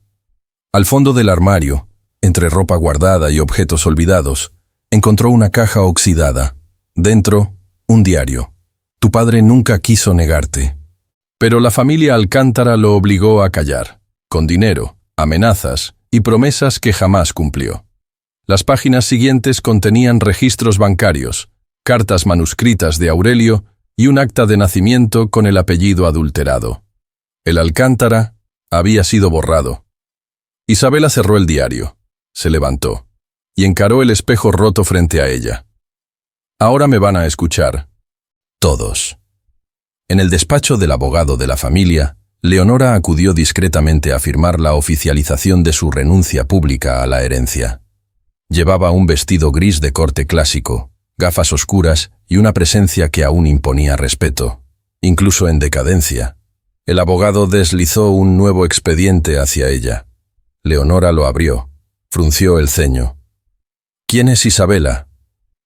Al fondo del armario, entre ropa guardada y objetos olvidados, encontró una caja oxidada. Dentro, un diario. Tu padre nunca quiso negarte. Pero la familia Alcántara lo obligó a callar, con dinero, amenazas y promesas que jamás cumplió. Las páginas siguientes contenían registros bancarios, cartas manuscritas de Aurelio y un acta de nacimiento con el apellido adulterado. El Alcántara había sido borrado. Isabela cerró el diario, se levantó y encaró el espejo roto frente a ella. Ahora me van a escuchar. Todos. En el despacho del abogado de la familia, Leonora acudió discretamente a firmar la oficialización de su renuncia pública a la herencia. Llevaba un vestido gris de corte clásico, gafas oscuras y una presencia que aún imponía respeto, incluso en decadencia. El abogado deslizó un nuevo expediente hacia ella. Leonora lo abrió, frunció el ceño. ¿Quién es Isabela?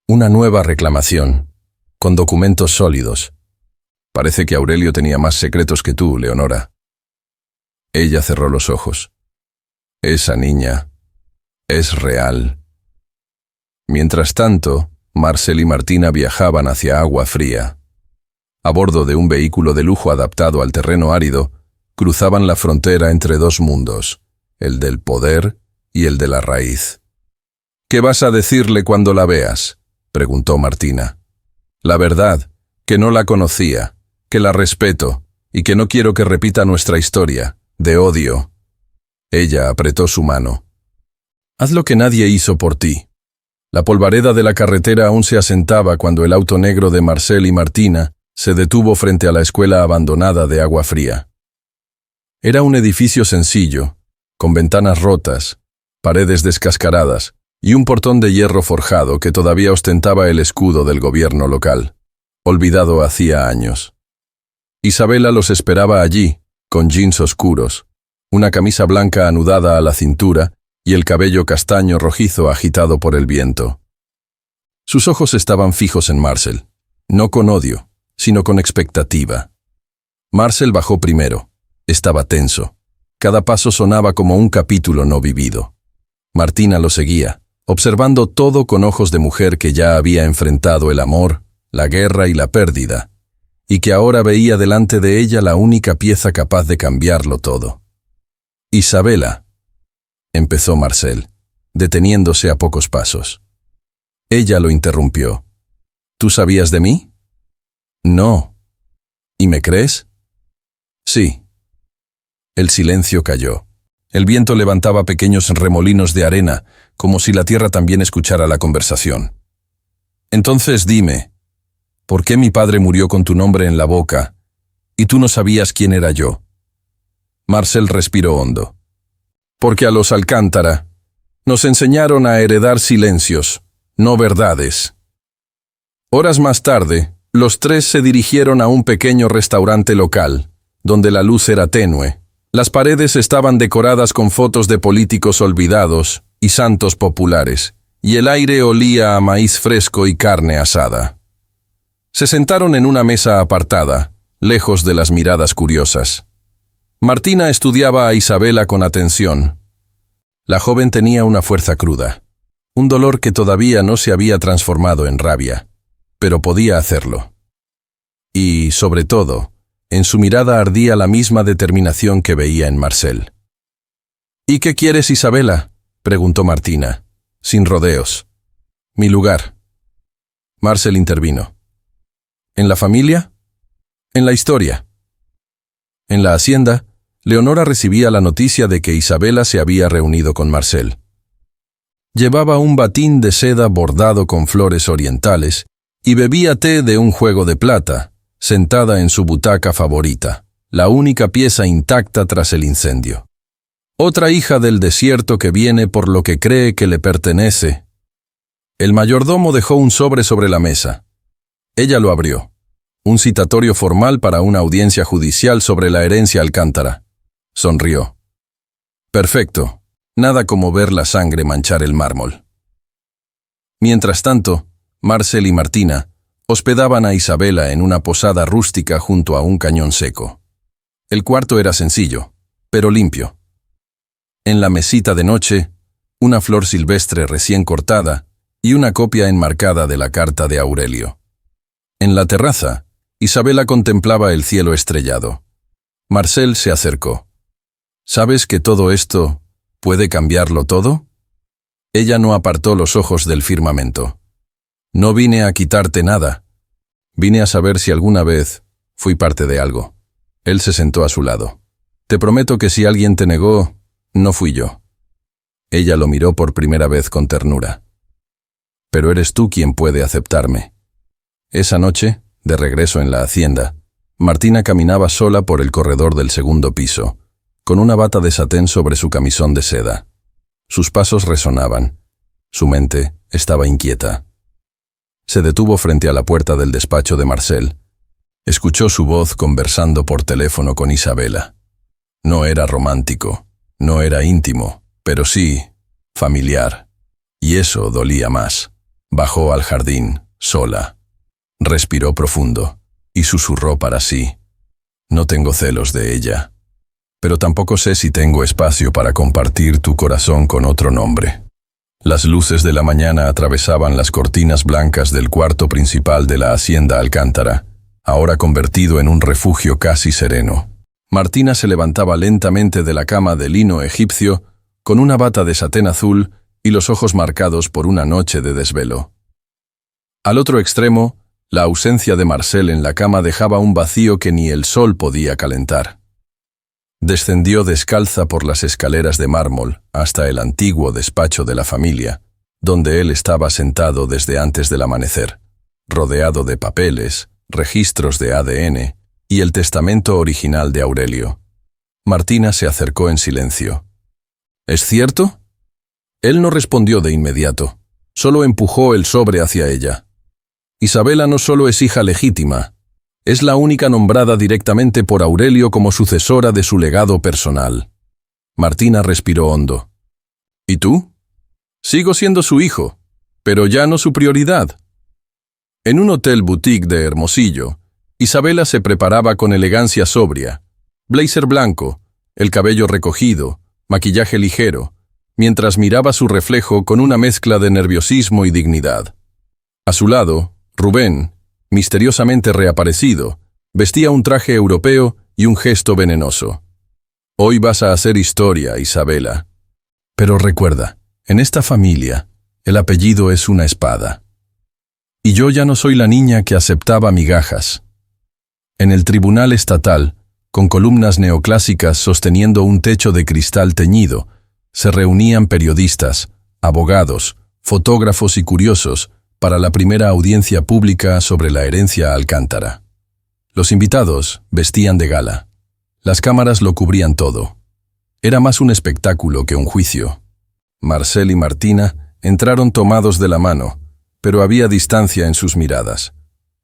Una nueva reclamación, con documentos sólidos. Parece que Aurelio tenía más secretos que tú, Leonora. Ella cerró los ojos. Esa niña es real. Mientras tanto, Marcel y Martina viajaban hacia Agua Fría. A bordo de un vehículo de lujo adaptado al terreno árido, cruzaban la frontera entre dos mundos, el del poder y el de la raíz. ¿Qué vas a decirle cuando la veas?, preguntó Martina. La verdad, que no la conocía, que la respeto y que no quiero que repita nuestra historia, de odio. Ella apretó su mano. Haz lo que nadie hizo por ti. La polvareda de la carretera aún se asentaba cuando el auto negro de Marcel y Martina se detuvo frente a la escuela abandonada de Agua Fría. Era un edificio sencillo, con ventanas rotas, paredes descascaradas y un portón de hierro forjado que todavía ostentaba el escudo del gobierno local, olvidado hacía años. Isabela los esperaba allí, con jeans oscuros, una camisa blanca anudada a la cintura y el cabello castaño rojizo agitado por el viento. Sus ojos estaban fijos en Marcel, no con odio, sino con expectativa. Marcel bajó primero. Estaba tenso. Cada paso sonaba como un capítulo no vivido. Martina lo seguía, observando todo con ojos de mujer que ya había enfrentado el amor, la guerra y la pérdida, y que ahora veía delante de ella la única pieza capaz de cambiarlo todo. Isabela, empezó Marcel, deteniéndose a pocos pasos. Ella lo interrumpió. ¿Tú sabías de mí? No. ¿Y me crees? Sí. El silencio cayó. El viento levantaba pequeños remolinos de arena, como si la tierra también escuchara la conversación. Entonces dime, ¿por qué mi padre murió con tu nombre en la boca y tú no sabías quién era yo? Marcel respiró hondo. Porque a los Alcántara nos enseñaron a heredar silencios, no verdades. Horas más tarde, los tres se dirigieron a un pequeño restaurante local, donde la luz era tenue. Las paredes estaban decoradas con fotos de políticos olvidados y santos populares, y el aire olía a maíz fresco y carne asada. Se sentaron en una mesa apartada, lejos de las miradas curiosas. Martina estudiaba a Isabela con atención. La joven tenía una fuerza cruda, un dolor que todavía no se había transformado en rabia, pero podía hacerlo. Y, sobre todo, en su mirada ardía la misma determinación que veía en Marcel. «¿Y qué quieres, Isabela?», preguntó Martina, sin rodeos. «Mi lugar». Marcel intervino. «¿En la familia? En la historia». En la hacienda, Leonora recibía la noticia de que Isabela se había reunido con Marcel. Llevaba un batín de seda bordado con flores orientales y bebía té de un juego de plata, sentada en su butaca favorita, la única pieza intacta tras el incendio. Otra hija del desierto que viene por lo que cree que le pertenece. El mayordomo dejó un sobre la mesa. Ella lo abrió. Un citatorio formal para una audiencia judicial sobre la herencia Alcántara. Sonrió. Perfecto. Nada como ver la sangre manchar el mármol. Mientras tanto, Marcel y Martina hospedaban a Isabela en una posada rústica junto a un cañón seco. El cuarto era sencillo, pero limpio. En la mesita de noche, una flor silvestre recién cortada y una copia enmarcada de la carta de Aurelio. En la terraza, Isabela contemplaba el cielo estrellado. Marcel se acercó. «¿Sabes que todo esto puede cambiarlo todo?» Ella no apartó los ojos del firmamento. «No vine a quitarte nada. Vine a saber si alguna vez fui parte de algo». Él se sentó a su lado. «Te prometo que si alguien te negó, no fui yo». Ella lo miró por primera vez con ternura. «Pero eres tú quien puede aceptarme». Esa noche, de regreso en la hacienda, Martina caminaba sola por el corredor del segundo piso, con una bata de satén sobre su camisón de seda. Sus pasos resonaban. Su mente estaba inquieta. Se detuvo frente a la puerta del despacho de Marcel. Escuchó su voz conversando por teléfono con Isabela. No era romántico, no era íntimo, pero sí familiar. Y eso dolía más. Bajó al jardín, sola. Respiró profundo y susurró para sí. No tengo celos de ella. Pero tampoco sé si tengo espacio para compartir tu corazón con otro nombre. Las luces de la mañana atravesaban las cortinas blancas del cuarto principal de la hacienda Alcántara, ahora convertido en un refugio casi sereno. Martina se levantaba lentamente de la cama de lino egipcio, con una bata de satén azul y los ojos marcados por una noche de desvelo. Al otro extremo, la ausencia de Marcel en la cama dejaba un vacío que ni el sol podía calentar. Descendió descalza por las escaleras de mármol hasta el antiguo despacho de la familia, donde él estaba sentado desde antes del amanecer, rodeado de papeles, registros de ADN y el testamento original de Aurelio. Martina se acercó en silencio. ¿Es cierto? Él no respondió de inmediato, solo empujó el sobre hacia ella. Isabela no solo es hija legítima, es la única nombrada directamente por Aurelio como sucesora de su legado personal. Martina respiró hondo. ¿Y tú? Sigo siendo su hijo, pero ya no su prioridad. En un hotel boutique de Hermosillo, Isabela se preparaba con elegancia sobria, blazer blanco, el cabello recogido, maquillaje ligero, mientras miraba su reflejo con una mezcla de nerviosismo y dignidad. A su lado, Rubén, misteriosamente reaparecido, vestía un traje europeo y un gesto venenoso. Hoy vas a hacer historia, Isabela. Pero recuerda, en esta familia, el apellido es una espada. Y yo ya no soy la niña que aceptaba migajas. En el tribunal estatal, con columnas neoclásicas sosteniendo un techo de cristal teñido, se reunían periodistas, abogados, fotógrafos y curiosos para la primera audiencia pública sobre la herencia Alcántara. Los invitados vestían de gala. Las cámaras lo cubrían todo. Era más un espectáculo que un juicio. Marcel y Martina entraron tomados de la mano, pero había distancia en sus miradas.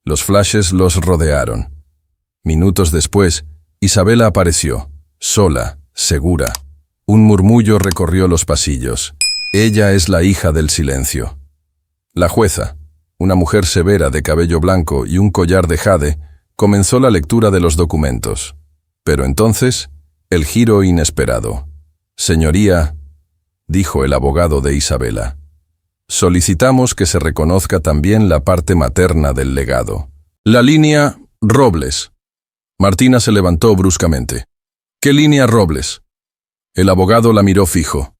Los flashes los rodearon. Minutos después, Isabela apareció, sola, segura. Un murmullo recorrió los pasillos. Ella es la hija del silencio. La jueza, una mujer severa de cabello blanco y un collar de jade, comenzó la lectura de los documentos. Pero entonces, el giro inesperado. «Señoría», dijo el abogado de Isabela, «solicitamos que se reconozca también la parte materna del legado. La línea Robles. Martina se levantó bruscamente. ¿Qué línea Robles? El abogado la miró fijo.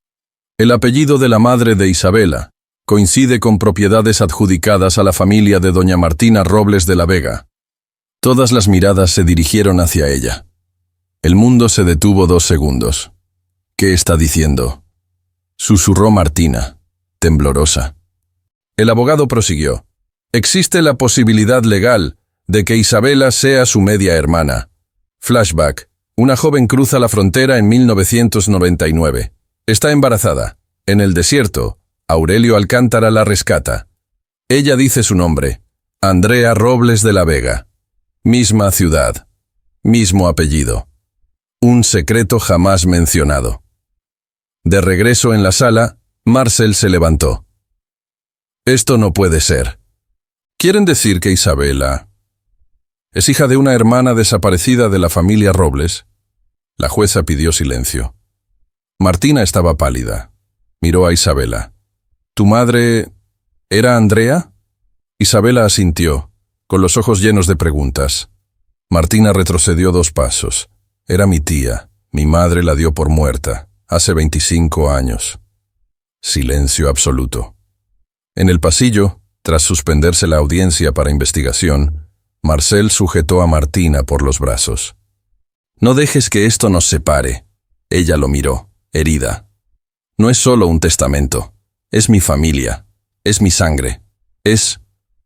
El apellido de la madre de Isabela coincide con propiedades adjudicadas a la familia de doña Martina Robles de la Vega. Todas las miradas se dirigieron hacia ella. El mundo se detuvo 2 segundos. ¿Qué está diciendo?, susurró Martina, temblorosa. El abogado prosiguió. Existe la posibilidad legal de que Isabela sea su media hermana. Flashback. Una joven cruza la frontera en 1999. Está embarazada. En el desierto, Aurelio Alcántara la rescata. Ella dice su nombre. Andrea Robles de la Vega. Misma ciudad. Mismo apellido. Un secreto jamás mencionado. De regreso en la sala, Marcel se levantó. Esto no puede ser. ¿Quieren decir que Isabela es hija de una hermana desaparecida de la familia Robles? La jueza pidió silencio. Martina estaba pálida. Miró a Isabela. ¿Tu madre era Andrea? Isabela asintió, con los ojos llenos de preguntas. Martina retrocedió 2 pasos. Era mi tía. Mi madre la dio por muerta, hace 25 años. Silencio absoluto. En el pasillo, tras suspenderse la audiencia para investigación, Marcel sujetó a Martina por los brazos. No dejes que esto nos separe. Ella lo miró, herida. No es solo un testamento. Es mi familia. Es mi sangre. Es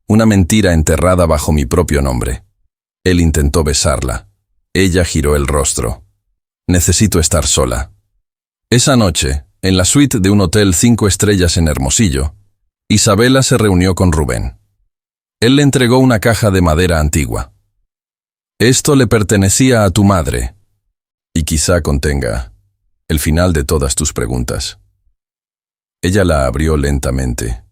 una mentira enterrada bajo mi propio nombre. Él intentó besarla. Ella giró el rostro. Necesito estar sola. Esa noche, en la suite de un hotel 5 estrellas en Hermosillo, Isabela se reunió con Rubén. Él le entregó una caja de madera antigua. Esto le pertenecía a tu madre, y quizá contenga el final de todas tus preguntas. Ella la abrió lentamente.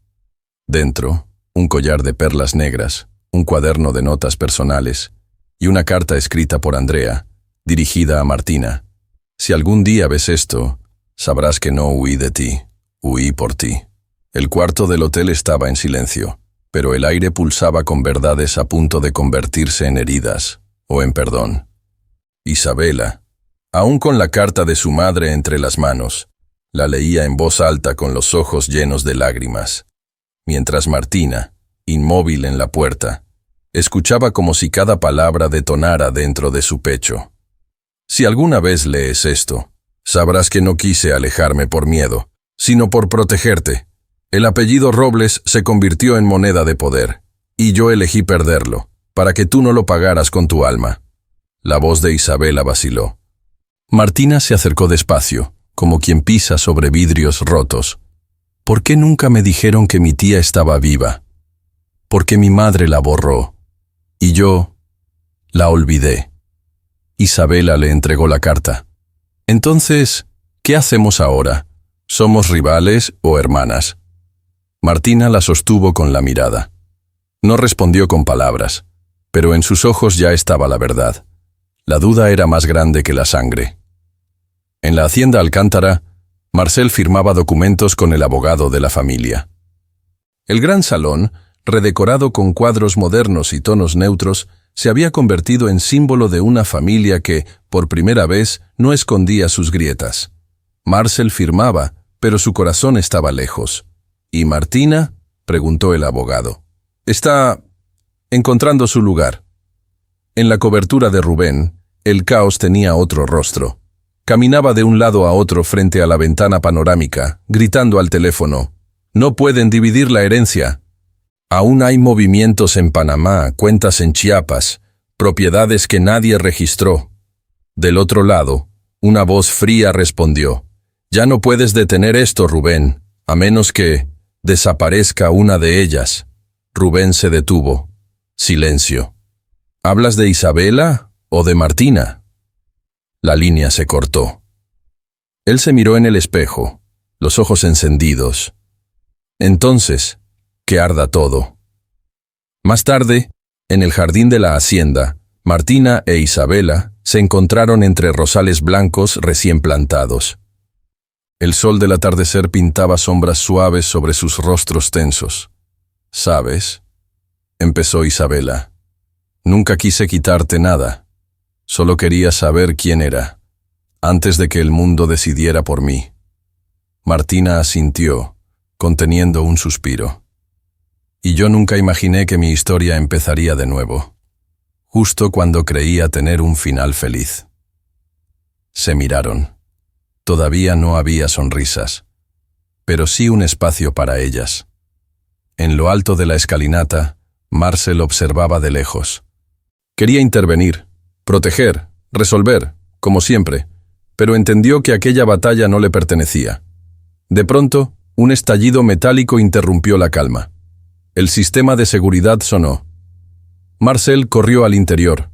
Dentro, un collar de perlas negras, un cuaderno de notas personales y una carta escrita por Andrea, dirigida a Martina. Si algún día ves esto, sabrás que no huí de ti, huí por ti. El cuarto del hotel estaba en silencio, pero el aire pulsaba con verdades a punto de convertirse en heridas o en perdón. Isabela, aún con la carta de su madre entre las manos, la leía en voz alta con los ojos llenos de lágrimas, mientras Martina, inmóvil en la puerta, escuchaba como si cada palabra detonara dentro de su pecho. Si alguna vez lees esto, sabrás que no quise alejarme por miedo, sino por protegerte. El apellido Robles se convirtió en moneda de poder, y yo elegí perderlo, para que tú no lo pagaras con tu alma. La voz de Isabela vaciló. Martina se acercó despacio, como quien pisa sobre vidrios rotos. ¿Por qué nunca me dijeron que mi tía estaba viva? Porque mi madre la borró, y yo la olvidé. Isabela le entregó la carta. Entonces, ¿qué hacemos ahora? ¿Somos rivales o hermanas? Martina la sostuvo con la mirada. No respondió con palabras, pero en sus ojos ya estaba la verdad. La duda era más grande que la sangre. En la hacienda Alcántara, Marcel firmaba documentos con el abogado de la familia. El gran salón, redecorado con cuadros modernos y tonos neutros, se había convertido en símbolo de una familia que, por primera vez, no escondía sus grietas. Marcel firmaba, pero su corazón estaba lejos. ¿Y Martina?, preguntó el abogado. Está encontrando su lugar. En la cobertura de Rubén, el caos tenía otro rostro. Caminaba de un lado a otro frente a la ventana panorámica, gritando al teléfono. «No pueden dividir la herencia». Aún hay movimientos en Panamá, cuentas en Chiapas, propiedades que nadie registró. Del otro lado, una voz fría respondió. «Ya no puedes detener esto, Rubén, a menos que desaparezca una de ellas». Rubén se detuvo. Silencio. ¿Hablas de Isabela o de Martina? La línea se cortó. Él se miró en el espejo, los ojos encendidos. Entonces, que arda todo. Más tarde, en el jardín de la hacienda, Martina e Isabela se encontraron entre rosales blancos recién plantados. El sol del atardecer pintaba sombras suaves sobre sus rostros tensos. «¿Sabes?», empezó Isabela. Nunca quise quitarte nada. Solo quería saber quién era, antes de que el mundo decidiera por mí. Martina asintió, conteniendo un suspiro. Y yo nunca imaginé que mi historia empezaría de nuevo, justo cuando creía tener un final feliz. Se miraron. Todavía no había sonrisas, pero sí un espacio para ellas. En lo alto de la escalinata, Marcel observaba de lejos. Quería intervenir, proteger, resolver, como siempre, pero entendió que aquella batalla no le pertenecía. De pronto, un estallido metálico interrumpió la calma. El sistema de seguridad sonó. Marcel corrió al interior.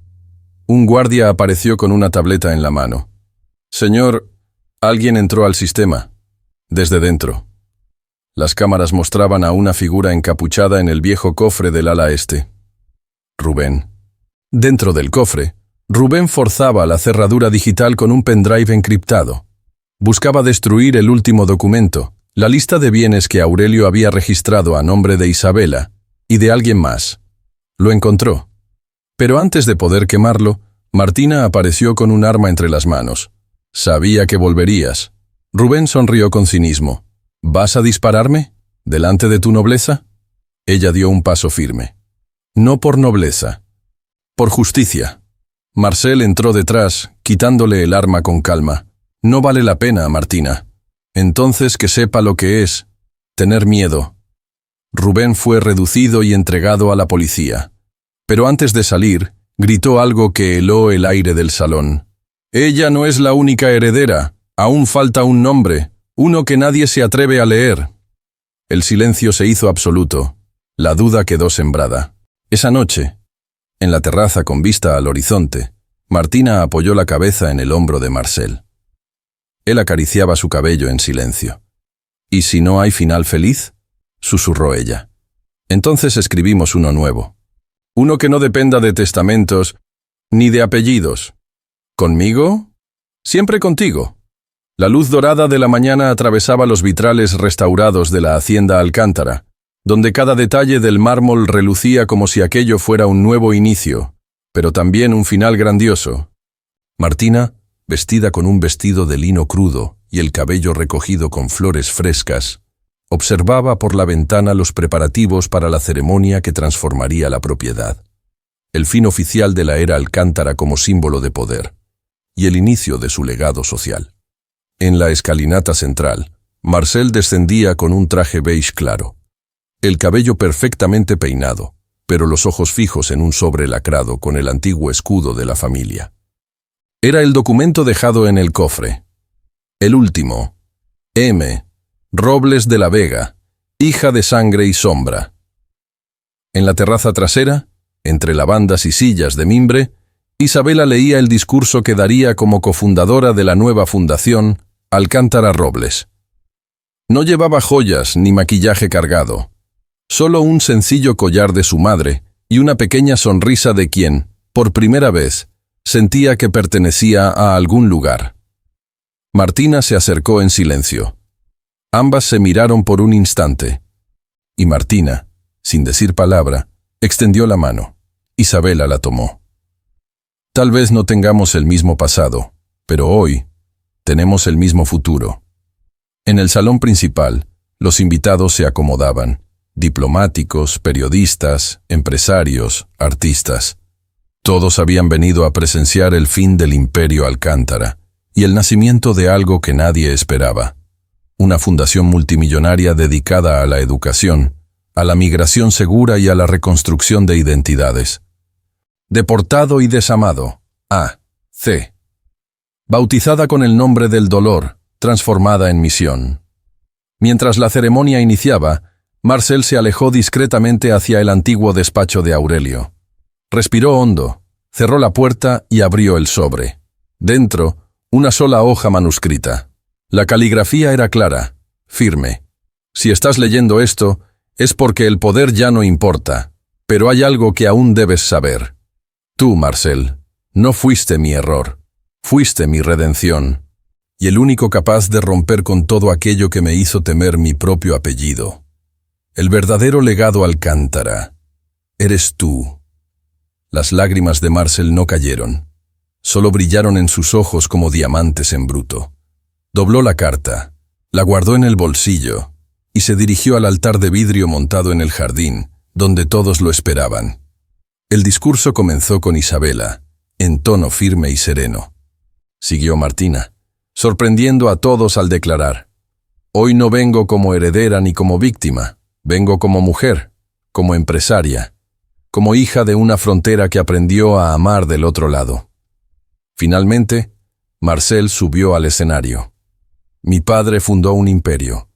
Un guardia apareció con una tableta en la mano. «Señor, alguien entró al sistema». Desde dentro. Las cámaras mostraban a una figura encapuchada en el viejo cofre del ala este. Rubén. Dentro del cofre, Rubén forzaba la cerradura digital con un pendrive encriptado. Buscaba destruir el último documento, la lista de bienes que Aurelio había registrado a nombre de Isabela y de alguien más. Lo encontró. Pero antes de poder quemarlo, Martina apareció con un arma entre las manos. Sabía que volverías. Rubén sonrió con cinismo. ¿Vas a dispararme? ¿Delante de tu nobleza? Ella dio un paso firme. No por nobleza. Por justicia. Marcel entró detrás, quitándole el arma con calma. No vale la pena, Martina. Entonces que sepa lo que es tener miedo. Rubén fue reducido y entregado a la policía. Pero antes de salir, gritó algo que heló el aire del salón. Ella no es la única heredera. Aún falta un nombre, uno que nadie se atreve a leer. El silencio se hizo absoluto. La duda quedó sembrada. Esa noche, en la terraza con vista al horizonte, Martina apoyó la cabeza en el hombro de Marcel. Él acariciaba su cabello en silencio. «¿Y si no hay final feliz?», susurró ella. «Entonces escribimos uno nuevo. Uno que no dependa de testamentos ni de apellidos. ¿Conmigo? Siempre contigo». La luz dorada de la mañana atravesaba los vitrales restaurados de la hacienda Alcántara, donde cada detalle del mármol relucía como si aquello fuera un nuevo inicio, pero también un final grandioso. Martina, vestida con un vestido de lino crudo y el cabello recogido con flores frescas, observaba por la ventana los preparativos para la ceremonia que transformaría la propiedad, el fin oficial de la era Alcántara como símbolo de poder, y el inicio de su legado social. En la escalinata central, Marcel descendía con un traje beige claro, el cabello perfectamente peinado, pero los ojos fijos en un sobre lacrado con el antiguo escudo de la familia. Era el documento dejado en el cofre. El último. M. Robles de la Vega, hija de sangre y sombra. En la terraza trasera, entre lavandas y sillas de mimbre, Isabela leía el discurso que daría como cofundadora de la nueva fundación Alcántara Robles. No llevaba joyas ni maquillaje cargado, solo un sencillo collar de su madre y una pequeña sonrisa de quien, por primera vez, sentía que pertenecía a algún lugar. Martina se acercó en silencio. Ambas se miraron por un instante, y Martina, sin decir palabra, extendió la mano. Isabela la tomó. Tal vez no tengamos el mismo pasado, pero hoy tenemos el mismo futuro. En el salón principal, los invitados se acomodaban, diplomáticos, periodistas, empresarios, artistas. Todos habían venido a presenciar el fin del Imperio Alcántara y el nacimiento de algo que nadie esperaba. Una fundación multimillonaria dedicada a la educación, a la migración segura y a la reconstrucción de identidades. Deportado y desamado, A.C. Bautizada con el nombre del dolor, transformada en misión. Mientras la ceremonia iniciaba, Marcel se alejó discretamente hacia el antiguo despacho de Aurelio. Respiró hondo, cerró la puerta y abrió el sobre. Dentro, una sola hoja manuscrita. La caligrafía era clara, firme. Si estás leyendo esto, es porque el poder ya no importa, pero hay algo que aún debes saber. Tú, Marcel, no fuiste mi error, fuiste mi redención, y el único capaz de romper con todo aquello que me hizo temer mi propio apellido. El verdadero legado Alcántara. Eres tú. Las lágrimas de Marcel no cayeron. Solo brillaron en sus ojos como diamantes en bruto. Dobló la carta, la guardó en el bolsillo y se dirigió al altar de vidrio montado en el jardín, donde todos lo esperaban. El discurso comenzó con Isabela, en tono firme y sereno. Siguió Martina, sorprendiendo a todos al declarar: «Hoy no vengo como heredera ni como víctima, vengo como mujer, como empresaria, como hija de una frontera que aprendió a amar del otro lado». Finalmente, Marcel subió al escenario. «Mi padre fundó un imperio.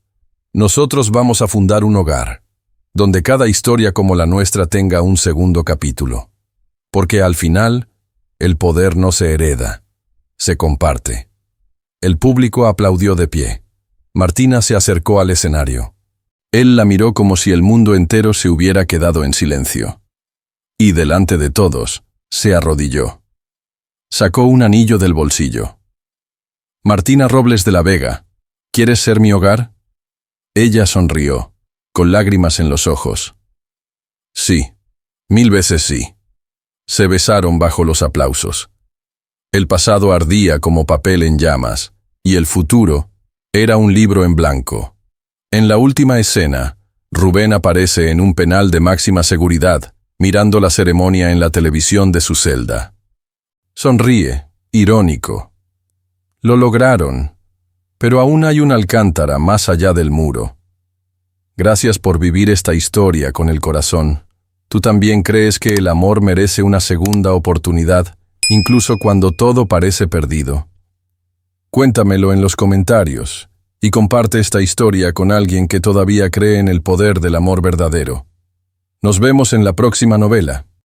Nosotros vamos a fundar un hogar, donde cada historia como la nuestra tenga un segundo capítulo. Porque al final, el poder no se hereda, se comparte». El público aplaudió de pie. Martina se acercó al escenario. Él la miró como si el mundo entero se hubiera quedado en silencio. Y delante de todos, se arrodilló. Sacó un anillo del bolsillo. «Martina Robles de la Vega, ¿quieres ser mi hogar?». Ella sonrió, con lágrimas en los ojos. «Sí, 1000 veces sí». Se besaron bajo los aplausos. El pasado ardía como papel en llamas, y el futuro era un libro en blanco. En la última escena, Rubén aparece en un penal de máxima seguridad, mirando la ceremonia en la televisión de su celda. Sonríe, irónico. Lo lograron, pero aún hay una alcántara más allá del muro. Gracias por vivir esta historia con el corazón. ¿Tú también crees que el amor merece una segunda oportunidad, incluso cuando todo parece perdido? Cuéntamelo en los comentarios y comparte esta historia con alguien que todavía cree en el poder del amor verdadero. Nos vemos en la próxima novela.